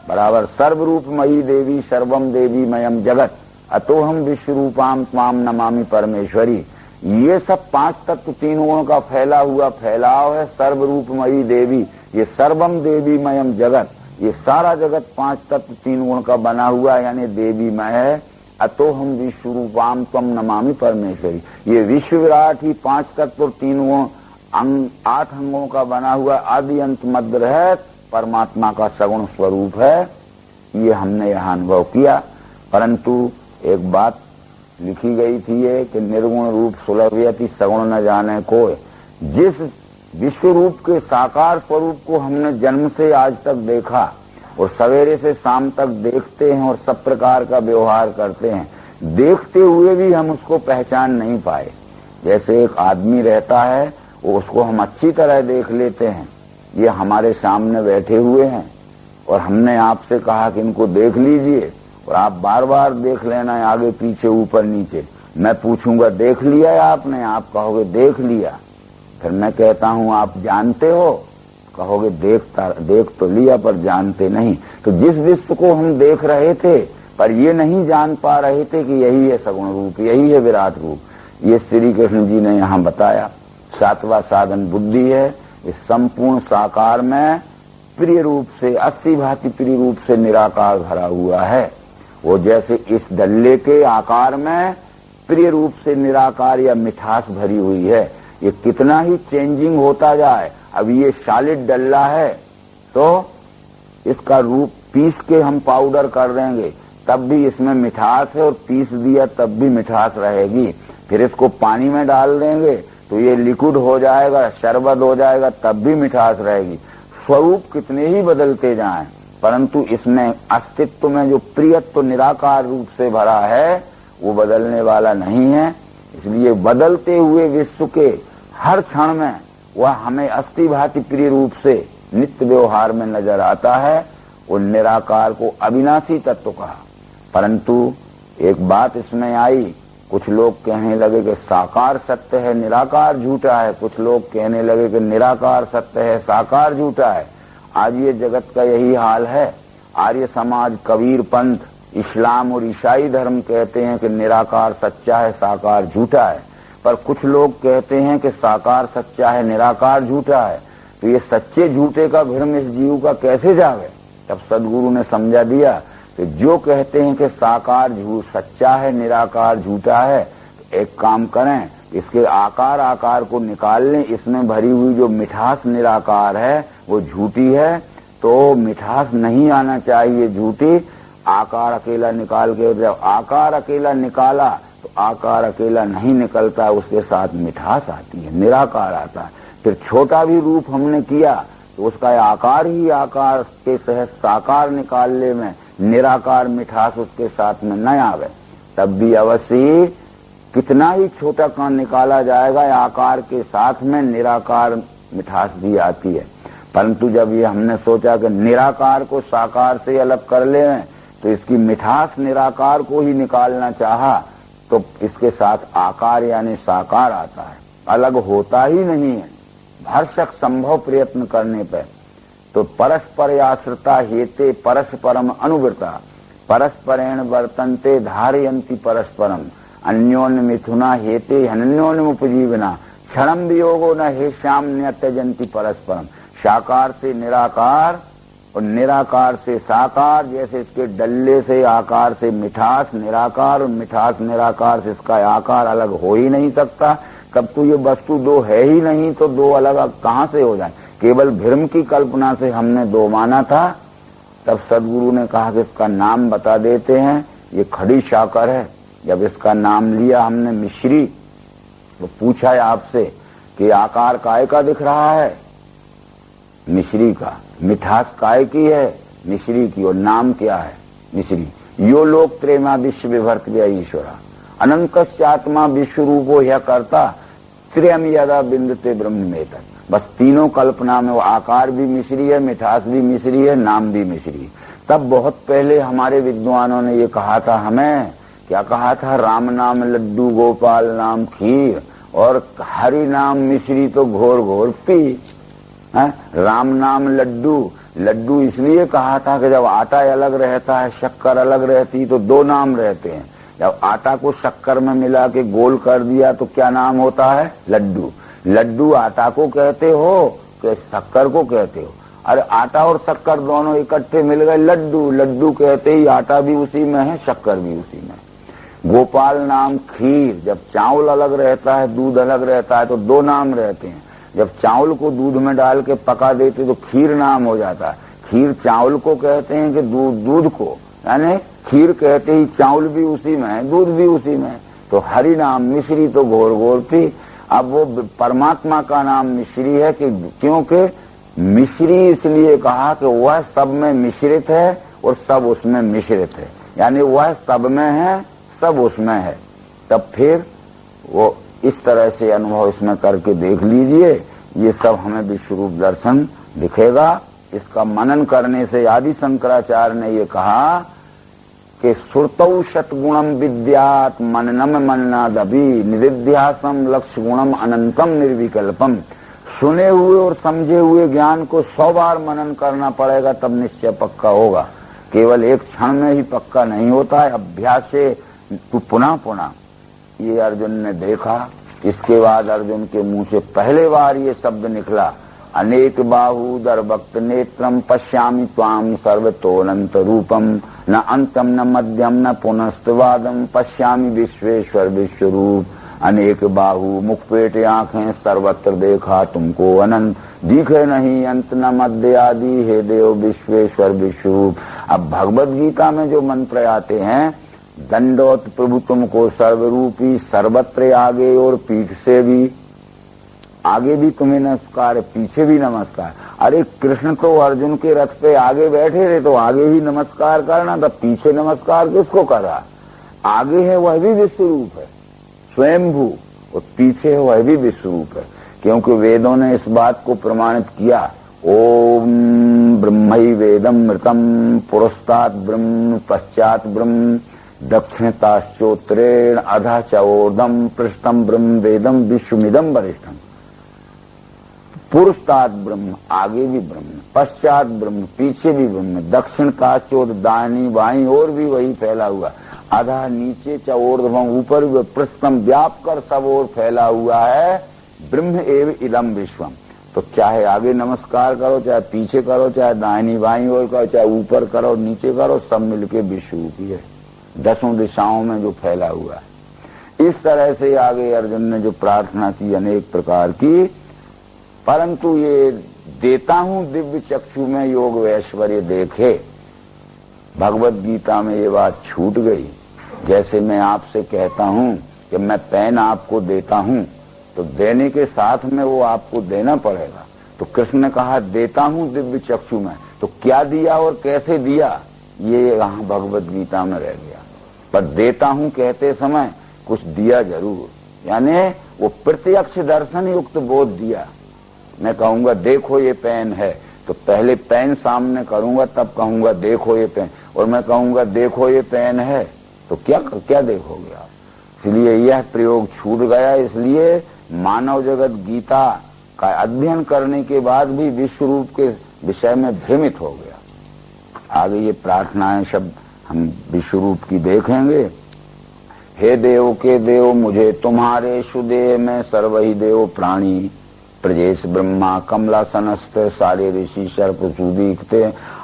बराबर सर्वरूपमयी देवी सर्वम देवी मयम जगत अतो हम विश्व रूपाम त्वाम नमामि परमेश्वरी। ये सब 5 तत्व 3 गुणों का फैला हुआ फैलाव है। सर्वरूपमयी देवी, ये सर्वम देवी मयम जगत, ये सारा जगत 5 तत्व 3 गुण का बना हुआ यानी देवी मय है। अतो हम विश्व रूपाम त्वम नमामि परमेश्वरी। ये विश्व विराट ही 5 तत्व और 3 गुण 8 अंगों का बना हुआ आदि अंत मध्य रहत परमात्मा का सगुण स्वरूप है। ये हमने यहाँ अनुभव किया। परंतु एक बात लिखी गई थी ये कि निर्गुण रूप सुलभयति सगुण न जाने को। जिस विश्व रूप के साकार स्वरूप को हमने जन्म से आज तक देखा और सवेरे से शाम तक देखते हैं और सब प्रकार का व्यवहार करते हैं, देखते हुए भी हम उसको पहचान नहीं पाए। जैसे एक आदमी रहता है, उसको हम अच्छी तरह देख लेते हैं, ये हमारे सामने बैठे हुए हैं और हमने आपसे कहा कि इनको देख लीजिए और आप बार बार देख लेना है, आगे पीछे ऊपर नीचे। मैं पूछूंगा देख लिया है आपने, आप कहोगे देख लिया। फिर मैं कहता हूं आप जानते हो, कहोगे देख तो लिया पर जानते नहीं। तो जिस विश्व को हम देख रहे थे पर ये नहीं जान पा रहे थे कि यही है सगुण रूप, यही है विराट रूप, ये श्री कृष्ण जी ने यहाँ बताया। 7वां साधन बुद्धि है। इस संपूर्ण साकार में प्रिय रूप से, अस्सी भांति प्रिय रूप से निराकार भरा हुआ है। वो जैसे इस डल्ले के आकार में प्रिय रूप से निराकार या मिठास भरी हुई है। ये कितना ही चेंजिंग होता जाए, अब ये सॉलिड डल्ला है तो इसका रूप पीस के हम पाउडर कर देंगे तब भी इसमें मिठास है, और पीस दिया तब भी मिठास रहेगी। फिर इसको पानी में डाल देंगे तो ये लिक्विड हो जाएगा, शरबत हो जाएगा, तब भी मिठास रहेगी। स्वरूप कितने ही बदलते जाएं, परंतु इसमें अस्तित्व में जो प्रियत्व निराकार रूप से भरा है वो बदलने वाला नहीं है। इसलिए बदलते हुए विश्व के हर क्षण में वह हमें अस्थि भांति प्रिय रूप से नित्य व्यवहार में नजर आता है। वो निराकार को अविनाशी तत्व कहा। परंतु एक बात इसमें आई, कुछ लोग कहने लगे कि साकार सत्य है, निराकार झूठा है। कुछ लोग कहने लगे कि निराकार सत्य है, साकार झूठा है। आज ये जगत का यही हाल है। आर्य समाज, कबीर पंथ, इस्लाम और ईसाई धर्म कहते हैं कि निराकार सच्चा है, साकार झूठा है। पर कुछ लोग कहते हैं कि साकार सच्चा है, निराकार झूठा है। तो ये सच्चे झूठे का भ्रम इस जीव का कैसे जावे? तब सदगुरु ने समझा दिया कि जो कहते हैं कि साकार झूठ सच्चा है, निराकार झूठा है, तो एक काम करें, इसके आकार को निकाल लें। इसमें भरी हुई जो मिठास निराकार है वो झूठी है, तो मिठास नहीं आना चाहिए झूठी। आकार अकेला निकाल के, जब आकार अकेला निकाला तो आकार अकेला नहीं निकलता, उसके साथ मिठास आती है, निराकार आता है। फिर छोटा भी रूप हमने किया तो उसका आकार ही आकार के सहित साकार निकालने में निराकार मिठास उसके साथ में न आवे, तब भी अवश्य कितना ही छोटा कान निकाला जाएगा, आकार के साथ में निराकार मिठास भी आती है। परंतु जब ये हमने सोचा कि निराकार को साकार से अलग कर ले, तो इसकी मिठास निराकार को ही निकालना चाहा, तो इसके साथ आकार यानी साकार आता है, अलग होता ही नहीं है भरसक संभव प्रयत्न करने पर। तो परस्पर आश्रिता हेते परस्परम अनुवृता, परस्परेण वर्तन्ते धारयन्ति परस्परम, अन्योन्य मिथुना हेते अन्योन्य उपजीवना, क्षणम वियोगो न हे श्याम न त्यजन्ति परस्परम। साकार से निराकार और निराकार से साकार, जैसे इसके डल्ले से आकार से मिठास निराकार और मिठास निराकार से इसका आकार अलग हो ही नहीं सकता। कब तो ये वस्तु दो है ही नहीं, तो दो अलग कहाँ से हो जाए? केवल भ्रम की कल्पना से हमने दो माना था। तब सदगुरु ने कहा कि इसका नाम बता देते हैं, ये खड़ी साकर है। जब इसका नाम लिया हमने मिश्री, तो पूछा है आपसे कि आकार काय का दिख रहा है? मिश्री का। मिठास काय की है? मिश्री की। और नाम क्या है? मिश्री। यो लोक त्रेमा विश्व विभर्त ईश्वरा अनंतस्यात्मा विश्व रूपो यह करता त्र्यम यदा बिंदते ब्रह्म में तक। बस तीनों कल्पना में वो आकार भी मिश्री है, मिठास भी मिश्री है, नाम भी मिश्री है। तब बहुत पहले हमारे विद्वानों ने ये कहा था, हमें क्या कहा था? राम नाम लड्डू, गोपाल नाम खीर, और हरि नाम मिश्री तो घोर घोर पी। राम नाम लड्डू, लड्डू इसलिए कहा था कि जब आटा अलग रहता है, शक्कर अलग रहती, तो दो नाम रहते हैं। जब आटा को शक्कर में मिला के गोल कर दिया तो क्या नाम होता है? लड्डू। लड्डू आटा को कहते हो कि शक्कर को कहते हो? अरे आटा और शक्कर दोनों इकट्ठे मिल गए लड्डू। लड्डू कहते ही आटा भी उसी में है, शक्कर भी उसी में। गोपाल नाम खीर, जब चावल अलग रहता है, दूध अलग रहता है, तो दो नाम रहते हैं। जब चावल को दूध में डाल के पका देते तो खीर नाम हो जाता है। खीर चावल को कहते हैं कि दूध को, यानी खीर कहते ही चावल भी उसी में है, दूध भी उसी में है। तो हरि नाम मिश्री तो घोर घोर पी। अब वो परमात्मा का नाम मिश्री है कि क्योंकि मिश्री इसलिए कहा कि वह सब में मिश्रित है और सब उसमें मिश्रित है, यानी वह सब में है, सब उसमें है। तब फिर वो इस तरह से अनुभव इसमें करके देख लीजिए, ये सब हमें विश्वरूप दर्शन दिखेगा। इसका मनन करने से आदि शंकराचार्य ने ये कहा कि सुरतौ शतगुणम विद्यात मननम मननादभि निदिध्यासम लक्ष्य गुणम अनंतम निर्विकल्पम। सुने हुए और समझे हुए ज्ञान को 100 बार मनन करना पड़ेगा, तब निश्चय पक्का होगा। केवल एक क्षण में ही पक्का नहीं होता है, अभ्यास से तू पुनः पुनः। ये अर्जुन ने देखा। इसके बाद अर्जुन के मुंह से पहले बार ये शब्द निकला, अनेक बाहूदर भक्त नेत्रम पश्यामि त्वाम सर्वतोऽनंत रूपम न अंतम न मध्यम न पुनस्तवादम पश्यामि विश्वेश्वर विश्वरूप। अनेक बाहु मुख पेट आंखें सर्वत्र देखा तुमको अनंत, दिखे नहीं अंत न मध्य आदि, हे देव विश्वेश्वर विश्वरूप। अब भगवद गीता में जो मंत्र आते हैं, दंडोत प्रभु तुमको सर्वरूपी, सर्वत्र आगे और पीठ से भी, आगे भी तुम्हें नमस्कार, पीछे भी नमस्कार, अरे कृष्ण तो अर्जुन के रथ पे आगे बैठे थे तो आगे ही नमस्कार करना था, पीछे नमस्कार किसको कर रहा? आगे है वह भी विश्व रूप है, स्वयंभू, और पीछे है वह भी विश्व रूप है। क्योंकि वेदों ने इस बात को प्रमाणित किया, ओम ब्रह्मई वेदम मृतम पुरस्तात् ब्रह्म पश्चात ब्रह्म दक्षिणताश्चोत्तरेण अधः च ऊर्ध्वं पृष्ठं ब्रह्म वेदम विश्वमिदं वरिष्ठम। पुरस्तात् ब्रह्म, आगे भी ब्रह्म, पश्चात ब्रह्म, पीछे भी ब्रह्म, दक्षिणताश्चोत, दाहिनी बाईं और भी वही फैला हुआ, अधः नीचे च ऊर्ध्वं ऊपर भी, पृष्ठम व्याप कर सब ओर फैला हुआ है, ब्रह्म एव इदम विश्वम। तो चाहे आगे नमस्कार करो, चाहे पीछे करो, चाहे दाहिनी बाईं ओर करो, चाहे ऊपर करो नीचे करो, सब मिलके विश्व रूप ही है, दसों दिशाओं में जो फैला हुआ है। इस तरह से आगे अर्जुन ने जो प्रार्थना की अनेक प्रकार की, परंतु ये देता हूं दिव्य चक्षु में योग ऐश्वर्य देखे, भगवत गीता में ये बात छूट गई। जैसे मैं आपसे कहता हूं कि मैं पेन आपको देता हूं, तो देने के साथ में वो आपको देना पड़ेगा। तो कृष्ण ने कहा देता हूं दिव्य चक्षु में, तो क्या दिया और कैसे दिया ये यहाँ भगवत गीता में रह गया। पर देता हूं कहते समय कुछ दिया जरूर, यानी वो प्रत्यक्ष दर्शन युक्त बोध दिया। मैं कहूंगा देखो ये पेन है, तो पहले पेन सामने करूंगा तब कहूंगा देखो ये पेन, और मैं कहूंगा देखो ये पेन है, तो क्या क्या देखोगे आप? इसलिए यह प्रयोग छूट गया। इसलिए मानव जगत गीता का अध्ययन करने के बाद भी विश्व रूप के विषय में भ्रमित हो गया। आगे ये प्रार्थनाएं शब्द हम विश्व रूप की देखेंगे। हे देव के देव मुझे तुम्हारे सुदेह में सर्वहि देव प्राणी, प्रजेश ब्रह्मा कमलासनस्थ सारे ऋषि सर्प सुदीखते।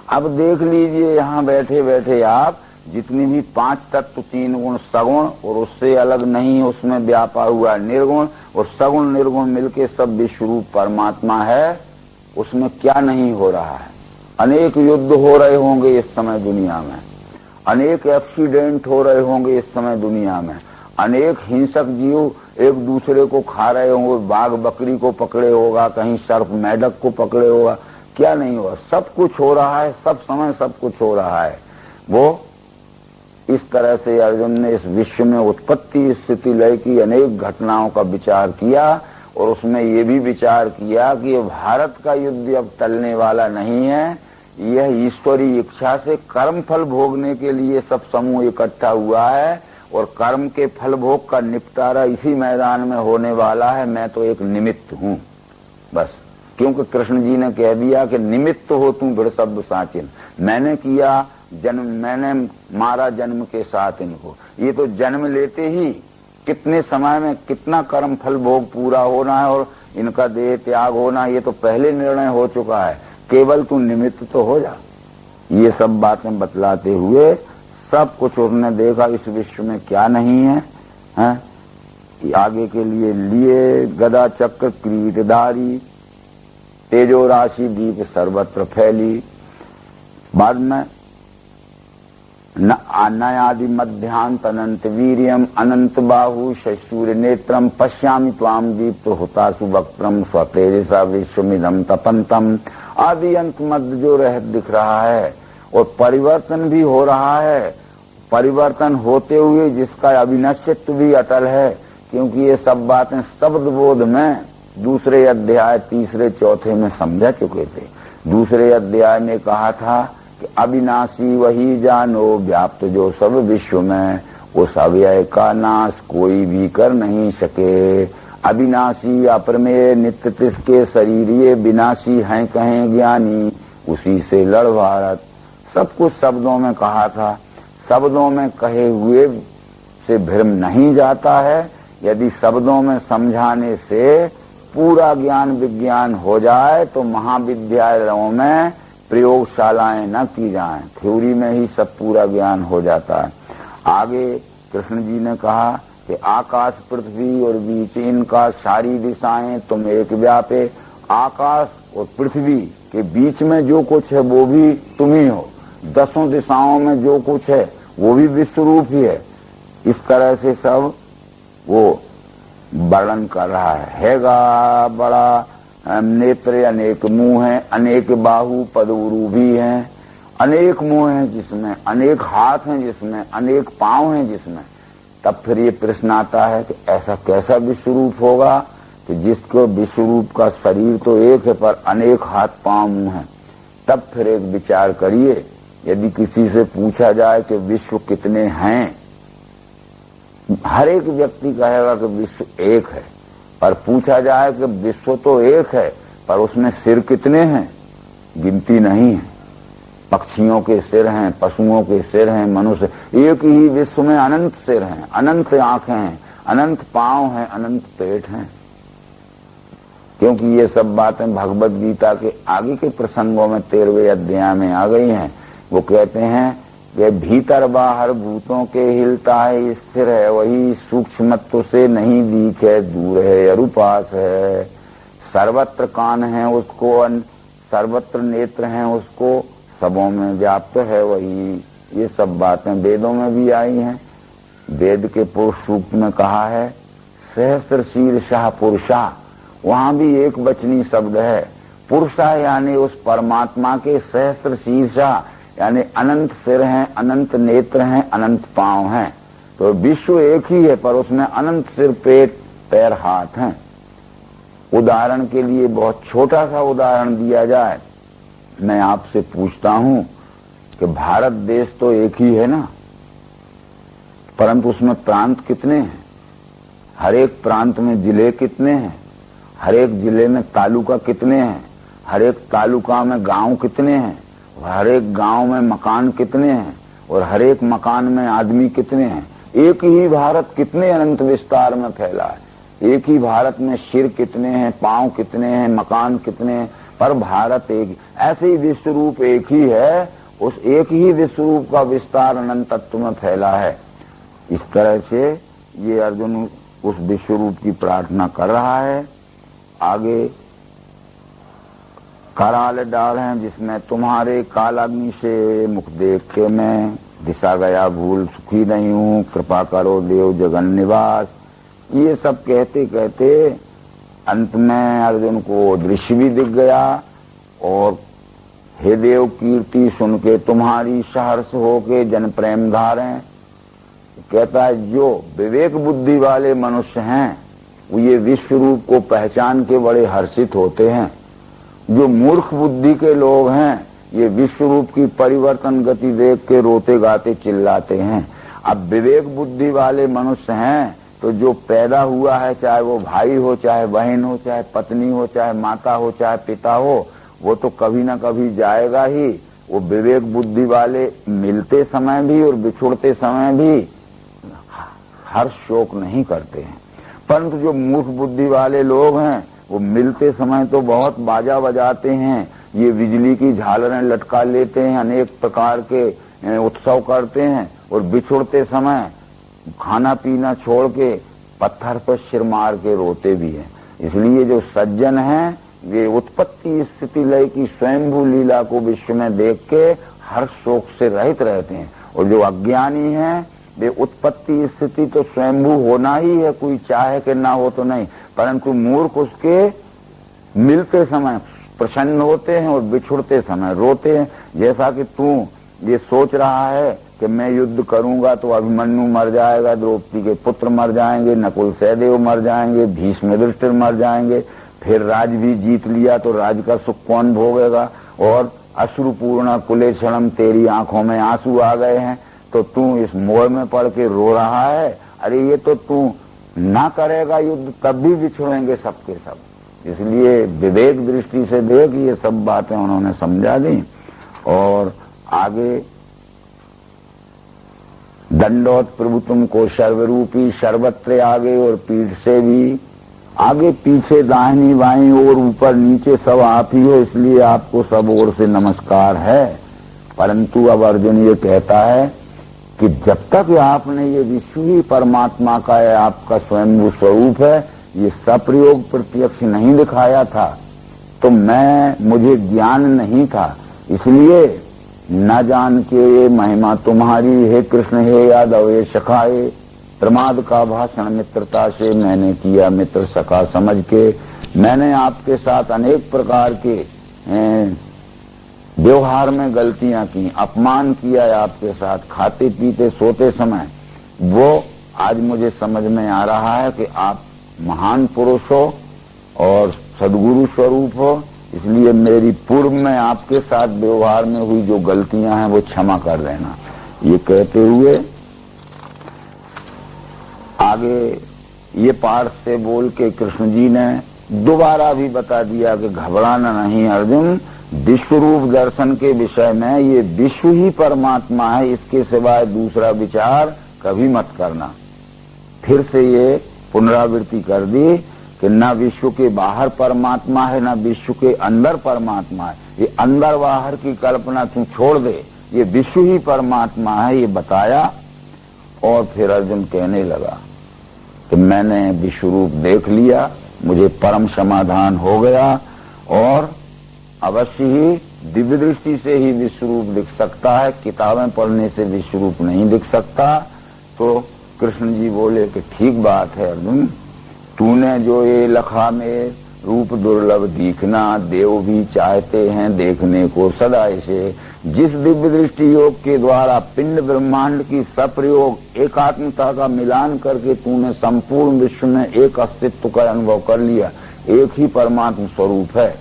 अब देख लीजिए यहाँ बैठे बैठे आप जितनी भी पांच तत्व, तीन गुण सगुण और उससे अलग नहीं उसमें व्यापा हुआ निर्गुण, और सगुण निर्गुण मिलके सब विश्व रूप परमात्मा है, उसमें क्या नहीं हो रहा है। अनेक युद्ध हो रहे होंगे इस समय दुनिया में, अनेक एक्सीडेंट हो रहे होंगे इस समय दुनिया में, अनेक हिंसक जीव एक दूसरे को खा रहे होंगे, बाघ बकरी को पकड़े होगा, कहीं सर्प मेढक को पकड़े होगा, क्या नहीं होगा, सब कुछ हो रहा है, सब समय सब कुछ हो रहा है। वो इस तरह से अर्जुन ने इस विश्व में उत्पत्ति स्थिति लय की अनेक घटनाओं का विचार किया, और उसमें ये भी विचार किया कि भारत का युद्ध अब टलने वाला नहीं है, यह ईश्वरी इच्छा से कर्म फल भोगने के लिए सब समूह इकट्ठा हुआ है, और कर्म के फल भोग का निपटारा इसी मैदान में होने वाला है। मैं तो एक निमित्त हूँ बस, क्योंकि कृष्ण जी ने कह दिया कि निमित्त हो तुम भिड़ सब साचिन, मैंने किया जन्म, मैंने मारा जन्म के साथ इनको। ये तो जन्म लेते ही कितने समय में कितना कर्म फल भोग पूरा होना है और इनका देह त्याग होना, ये तो पहले निर्णय हो चुका है, केवल तू निमित्त तो हो जा। ये सब बातें बतलाते हुए सब कुछ उसने देखा इस विश्व में क्या नहीं है, आगे के लिए गदा चक्र किरीटधारी, तेजो राशि दीप सर्वत्र फैली। बाद में नयादि मध्यांत अनंत वीर्यम अनंत बाहु शशूर नेत्रम पश्यामि त्वाम दीप्त हुतासु वक्त्रम स्वतेजसा विश्वमिदं तपंतम। आदि अंत मध्य जो रह दिख रहा है, और परिवर्तन भी हो रहा है, परिवर्तन होते हुए जिसका अविनश्यत्व भी अटल है, क्योंकि ये सब बातें शब्द बोध में दूसरे अध्याय तीसरे चौथे में समझा चुके थे। दूसरे अध्याय में कहा था कि अविनाशी वही जानो व्याप्त जो सब विश्व में, उस अव्यय का नाश कोई भी कर नहीं सके। अविनाशी अप्रमेय नित्य तिसके शरीर ये विनाशी हैं कहें ज्ञानी, उसी से लड़ भारत। सब कुछ शब्दों में कहा था, शब्दों में कहे हुए से भ्रम नहीं जाता है। यदि शब्दों में समझाने से पूरा ज्ञान विज्ञान हो जाए तो महाविद्यालयों में प्रयोगशालाएं न की जाएं, थ्योरी में ही सब पूरा ज्ञान हो जाता है। आगे कृष्ण जी ने कहा कि आकाश पृथ्वी और बीच इनका सारी दिशाएं तुम एक व्यापे। आकाश और पृथ्वी के बीच में जो कुछ है वो भी तुम ही हो, दसों दिशाओं में जो कुछ है वो भी विश्व रूप ही है। इस तरह से सब वो वर्णन कर रहा है। हैगा बड़ा नेत्र अनेक मुंह हैं, अनेक बाहु पदउरु भी हैं, अनेक मुंह हैं जिसमें, अनेक हाथ हैं जिसमें, अनेक पांव हैं जिसमें। तब फिर ये प्रश्न आता है कि ऐसा कैसा विश्वरूप होगा कि जिसको विश्वरूप का शरीर तो एक है पर अनेक हाथ पांव मुंह हैं। तब फिर एक विचार करिए, यदि किसी से पूछा जाए कि विश्व कितने हैं, हर एक व्यक्ति कहेगा कि विश्व एक है, पर पूछा जाए कि विश्व तो एक है पर उसमें सिर कितने हैं, गिनती नहीं है। पक्षियों के सिर हैं, पशुओं के सिर हैं, मनुष्य, एक ही विश्व में अनंत सिर हैं, अनंत आंखें हैं, अनंत पांव हैं, अनंत पेट हैं। क्योंकि ये सब बातें भगवत गीता के आगे के प्रसंगों में 13वें अध्याय में आ गई हैं। वो कहते हैं कि भीतर बाहर भूतों के हिलता है, स्थिर है, वही सूक्ष्मत्व से नहीं दिखे, दूर है, अरूपास है, सर्वत्र कान है उसको, सर्वत्र नेत्र हैं उसको, सबों में व्याप्त है वही। ये सब बातें वेदों में भी आई हैं। वेद के पुरुष सूक्त में कहा है सहस्र शीर्षः पुरुषा, वहां भी एक वचनी शब्द है। पुरुषा यानी उस परमात्मा के सहस्र शीर्षा यानी अनंत सिर हैं, अनंत नेत्र हैं, अनंत पांव हैं। तो विश्व एक ही है पर उसमें अनंत सिर, पेट, पैर, हाथ हैं। उदाहरण के लिए बहुत छोटा सा उदाहरण दिया जाए, मैं आपसे पूछता हूं कि भारत देश तो एक ही है ना, परंतु उसमें प्रांत कितने हैं? हर एक प्रांत में जिले कितने हैं? हर एक जिले में तालुका कितने हैं? हर एक तालुका में गांव कितने हैं? हर एक गांव में मकान कितने हैं? और हर एक मकान में आदमी कितने हैं? एक ही भारत कितने अनंत विस्तार में फैला है। एक ही भारत में सिर कितने हैं, पांव कितने हैं, मकान कितने हैं, पर भारत एक। ऐसे ही विश्वरूप एक ही है, उस एक ही विश्वरूप का विस्तार अनंत तत्व में फैला है। इस तरह से ये अर्जुन उस विश्वरूप की प्रार्थना कर रहा है। आगे कराल डाल हैं जिसमें तुम्हारे कालाग्नि से मुख देख के मैं दिशा गया भूल, सुखी नहीं हूँ, कृपा करो देव जगन निवास। ये सब कहते कहते अंत में अर्जुन को दृश्य भी दिख गया और हे देव कीर्ति सुन के तुम्हारी सहर्ष हो के जन प्रेम धारें। कहता है जो विवेक बुद्धि वाले मनुष्य हैं वो ये विश्व रूप को पहचान के बड़े हर्षित होते हैं। जो मूर्ख बुद्धि के लोग हैं ये विश्व रूप की परिवर्तन गति देख के रोते गाते चिल्लाते हैं। अब विवेक बुद्धि वाले मनुष्य हैं तो जो पैदा हुआ है, चाहे वो भाई हो, चाहे बहन हो, चाहे पत्नी हो, चाहे माता हो, चाहे पिता हो, वो तो कभी ना कभी जाएगा ही। वो विवेक बुद्धि वाले मिलते समय भी और बिछुड़ते समय भी हर्ष शोक नहीं करते हैं, परंतु जो मूर्ख बुद्धि वाले लोग हैं वो मिलते समय तो बहुत बाजा बजाते हैं, ये बिजली की झालरें लटका लेते हैं, अनेक प्रकार के उत्सव करते हैं, और बिछुड़ते समय खाना पीना छोड़ के पत्थर पर सिर मार के रोते भी हैं। इसलिए जो सज्जन हैं वे उत्पत्ति स्थिति लय की स्वयंभू लीला को विश्व में देख के हर शोक से रहित रहते हैं, और जो अज्ञानी हैं वे उत्पत्ति स्थिति तो स्वयंभू होना ही है, कोई चाहे कि ना हो तो नहीं, परंतु मूर्ख उसके मिलते समय प्रसन्न होते हैं और बिछुड़ते समय रोते हैं। जैसा कि तू ये सोच रहा है कि मैं युद्ध करूंगा तो अभिमन्यु मर जाएगा, द्रौपदी के पुत्र मर जाएंगे, नकुल सहदेव मर जाएंगे, भीष्म युधिष्ठिर मर जाएंगे, फिर राज भी जीत लिया तो राज का सुख कौन भोगेगा, और अश्रुपूर्ण कुलेक्षणम तेरी आंखों में आंसू आ गए हैं तो तू इस मोह में पड़ के रो रहा है। अरे ये तो तू ना करेगा युद्ध तब भी बिछुड़ेंगे सबके सब। इसलिए विवेक दृष्टि से देख ये सब बातें उन्होंने समझा दी। और आगे दंडोत प्रभु तुमको सर्वरूपी, सर्वत्र आगे और पीठ से भी, आगे पीछे दाहिनी बाईं और ऊपर नीचे सब आप ही हो, इसलिए आपको सब ओर से नमस्कार है। परंतु अब अर्जुन ये कहता है कि जब तक आपने ये विश्व ही परमात्मा का है, आपका स्वयं स्वरूप है, ये सप्रयोग प्रत्यक्ष नहीं दिखाया था तो मुझे ज्ञान नहीं था, इसलिए न जान के ये महिमा तुम्हारी, हे कृष्ण हे यादव हे सखा, हे प्रमाद का भाषण मित्रता से मैंने किया मित्र सखा समझ के। मैंने आपके साथ अनेक प्रकार के व्यवहार में गलतियां की, अपमान किया है आपके साथ, खाते पीते सोते समय। वो आज मुझे समझ में आ रहा है कि आप महान पुरुष हो और सद्गुरु स्वरूप हो, इसलिए मेरी पूर्व में आपके साथ व्यवहार में हुई जो गलतियां हैं वो क्षमा कर देना। ये कहते हुए आगे ये पाठ से बोल के कृष्ण जी ने दोबारा भी बता दिया कि घबराना नहीं अर्जुन, विश्व रूप दर्शन के विषय में ये विश्व ही परमात्मा है, इसके सिवाय दूसरा विचार कभी मत करना। फिर से ये पुनरावृत्ति कर दी कि न विश्व के बाहर परमात्मा है, न विश्व के अंदर परमात्मा है। ये अंदर बाहर की कल्पना तू छोड़ दे, ये विश्व ही परमात्मा है, ये बताया। और फिर अर्जुन कहने लगा कि मैंने विश्व रूप देख लिया, मुझे परम समाधान हो गया और अवश्य ही दिव्य दृष्टि से ही विश्व रूप दिख सकता है, किताबें पढ़ने से विश्व रूप नहीं दिख सकता। तो कृष्ण जी बोले कि ठीक बात है अर्जुन, तूने जो ये लखा में रूप दुर्लभ दिखना, देव भी चाहते हैं देखने को सदा इसे। जिस दिव्य दृष्टि योग के द्वारा पिंड ब्रह्मांड की सप्रयोग एकात्मता का मिलान करके तूने संपूर्ण विश्व में एक अस्तित्व का अनुभव कर लिया, एक ही परमात्मा स्वरूप है,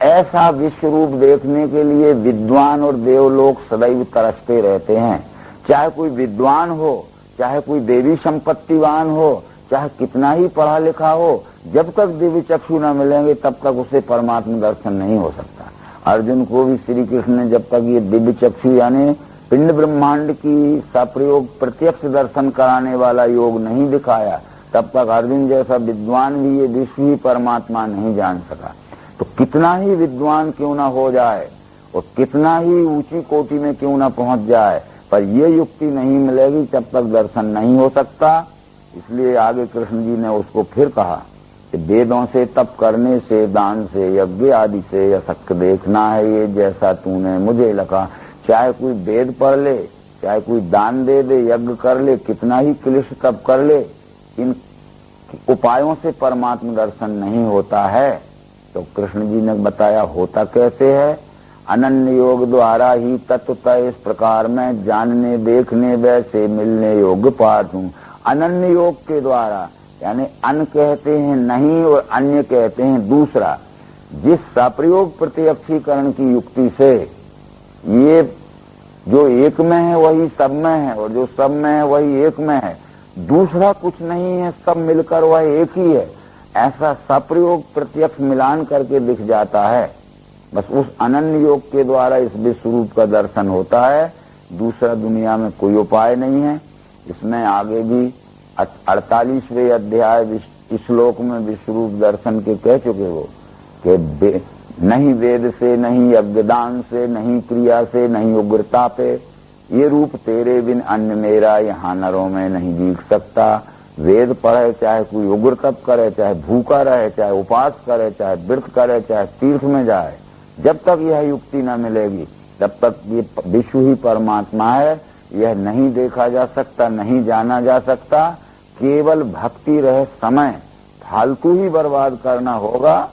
ऐसा विश्व रूप देखने के लिए विद्वान और देवलोक सदैव तरसते रहते हैं। चाहे कोई विद्वान हो, चाहे कोई देवी संपत्तिवान हो, चाहे कितना ही पढ़ा लिखा हो, जब तक दिव्य चक्षु न मिलेंगे तब तक उसे परमात्मा दर्शन नहीं हो सकता। अर्जुन को भी श्री कृष्ण ने जब तक ये दिव्य चक्षु यानी पिंड ब्रह्मांड की सप्रयोग प्रत्यक्ष दर्शन कराने वाला योग नहीं दिखाया, तब तक अर्जुन जैसा विद्वान भी ये विश्व ही परमात्मा नहीं जान सका। तो कितना ही विद्वान क्यों ना हो जाए और कितना ही ऊंची कोटि में क्यों ना पहुंच जाए, पर ये युक्ति नहीं मिलेगी तब तक दर्शन नहीं हो सकता। इसलिए आगे कृष्ण जी ने उसको फिर कहा कि वेदों से तप करने से, दान से, यज्ञ आदि से अशक्य देखना है ये जैसा तूने मुझे लगा। चाहे कोई वेद पढ़ ले, चाहे कोई दान दे दे, यज्ञ कर ले, कितना ही क्लिष्ट तप कर ले, इन उपायों से परमात्मा दर्शन नहीं होता है। तो कृष्ण जी ने बताया होता कैसे है। अनन्य योग द्वारा ही तत्वतः इस प्रकार में जानने देखने वैसे मिलने योग्य पाठ हूँ। अनन्य योग के द्वारा यानी अन कहते हैं नहीं और अन्य कहते हैं दूसरा, जिस सप्रयोग प्रत्यक्षीकरण की युक्ति से ये जो एक में है वही सब में है और जो सब में है वही एक में है, दूसरा कुछ नहीं है, सब मिलकर वह एक ही है, ऐसा सप्रयोग प्रत्यक्ष मिलान करके दिख जाता है। बस उस अनन्य योग के द्वारा इस विश्व रूप का दर्शन होता है, दूसरा दुनिया में कोई उपाय नहीं है। इसमें आगे भी 48वें अध्याय श्लोक में विश्व रूप दर्शन के कह चुके हो कि नहीं वेद से, नहीं यज्ञदान से, नहीं क्रिया से, नहीं उग्रता पे, ये रूप तेरे बिन अन्य मेरा यहाँ नरों में नहीं दिख सकता। वेद पढ़े, चाहे कोई उग्र तप करे, चाहे भूखा रहे, चाहे उपास करे, चाहे व्रत करे, चाहे तीर्थ में जाए, जब तक यह युक्ति न मिलेगी तब तक ये विश्व ही परमात्मा है, यह नहीं देखा जा सकता, नहीं जाना जा सकता। केवल भक्ति रहे समय फालतू ही बर्बाद करना होगा,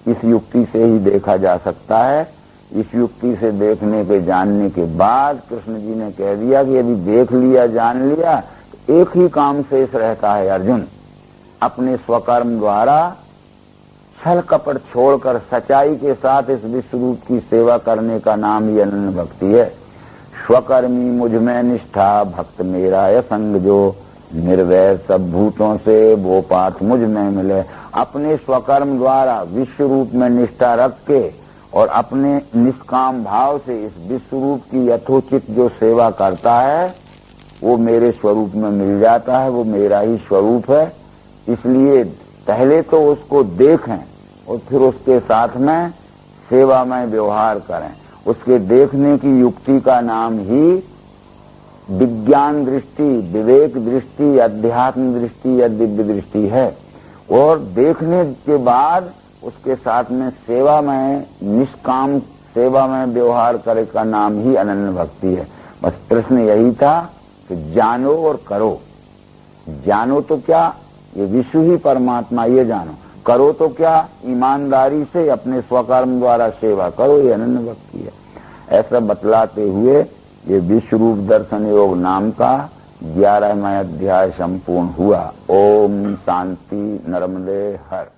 इस युक्ति से ही देखा जा सकता है। इस युक्ति से देखने के जानने के बाद कृष्ण जी ने कह दिया कि यदि देख लिया जान लिया तो एक ही काम शेष रहता है अर्जुन, अपने स्वकर्म द्वारा छल कपट छोड़कर सच्चाई के साथ इस विश्व रूप की सेवा करने का नाम ही अनन्य भक्ति है। स्वकर्मी मुझ में निष्ठा, भक्त मेरा यह संग जो, निर्वैर सब भूतों से वो पाठ मुझ में मिले। अपने स्वकर्म द्वारा विश्व रूप में निष्ठा रख के और अपने निष्काम भाव से इस विश्व रूप की यथोचित जो सेवा करता है वो मेरे स्वरूप में मिल जाता है, वो मेरा ही स्वरूप है। इसलिए पहले तो उसको देखें और फिर उसके साथ में सेवा में व्यवहार करें। उसके देखने की युक्ति का नाम ही विज्ञान दृष्टि, विवेक दृष्टि, अध्यात्म दृष्टि या दिव्य दृष्टि है। और देखने के बाद उसके साथ में सेवा में, निष्काम सेवा में व्यवहार करे का नाम ही अनन्य भक्ति है। बस प्रश्न यही था कि जानो और करो। जानो तो क्या, ये विश्व ही परमात्मा, ये जानो। करो तो क्या, ईमानदारी से अपने स्वकर्म द्वारा सेवा करो, ये अनन्य भक्ति है। ऐसा बतलाते हुए ये विश्व रूप दर्शन योग नाम का 11वां अध्याय संपूर्ण हुआ। ओम शांति नर्मदे हर।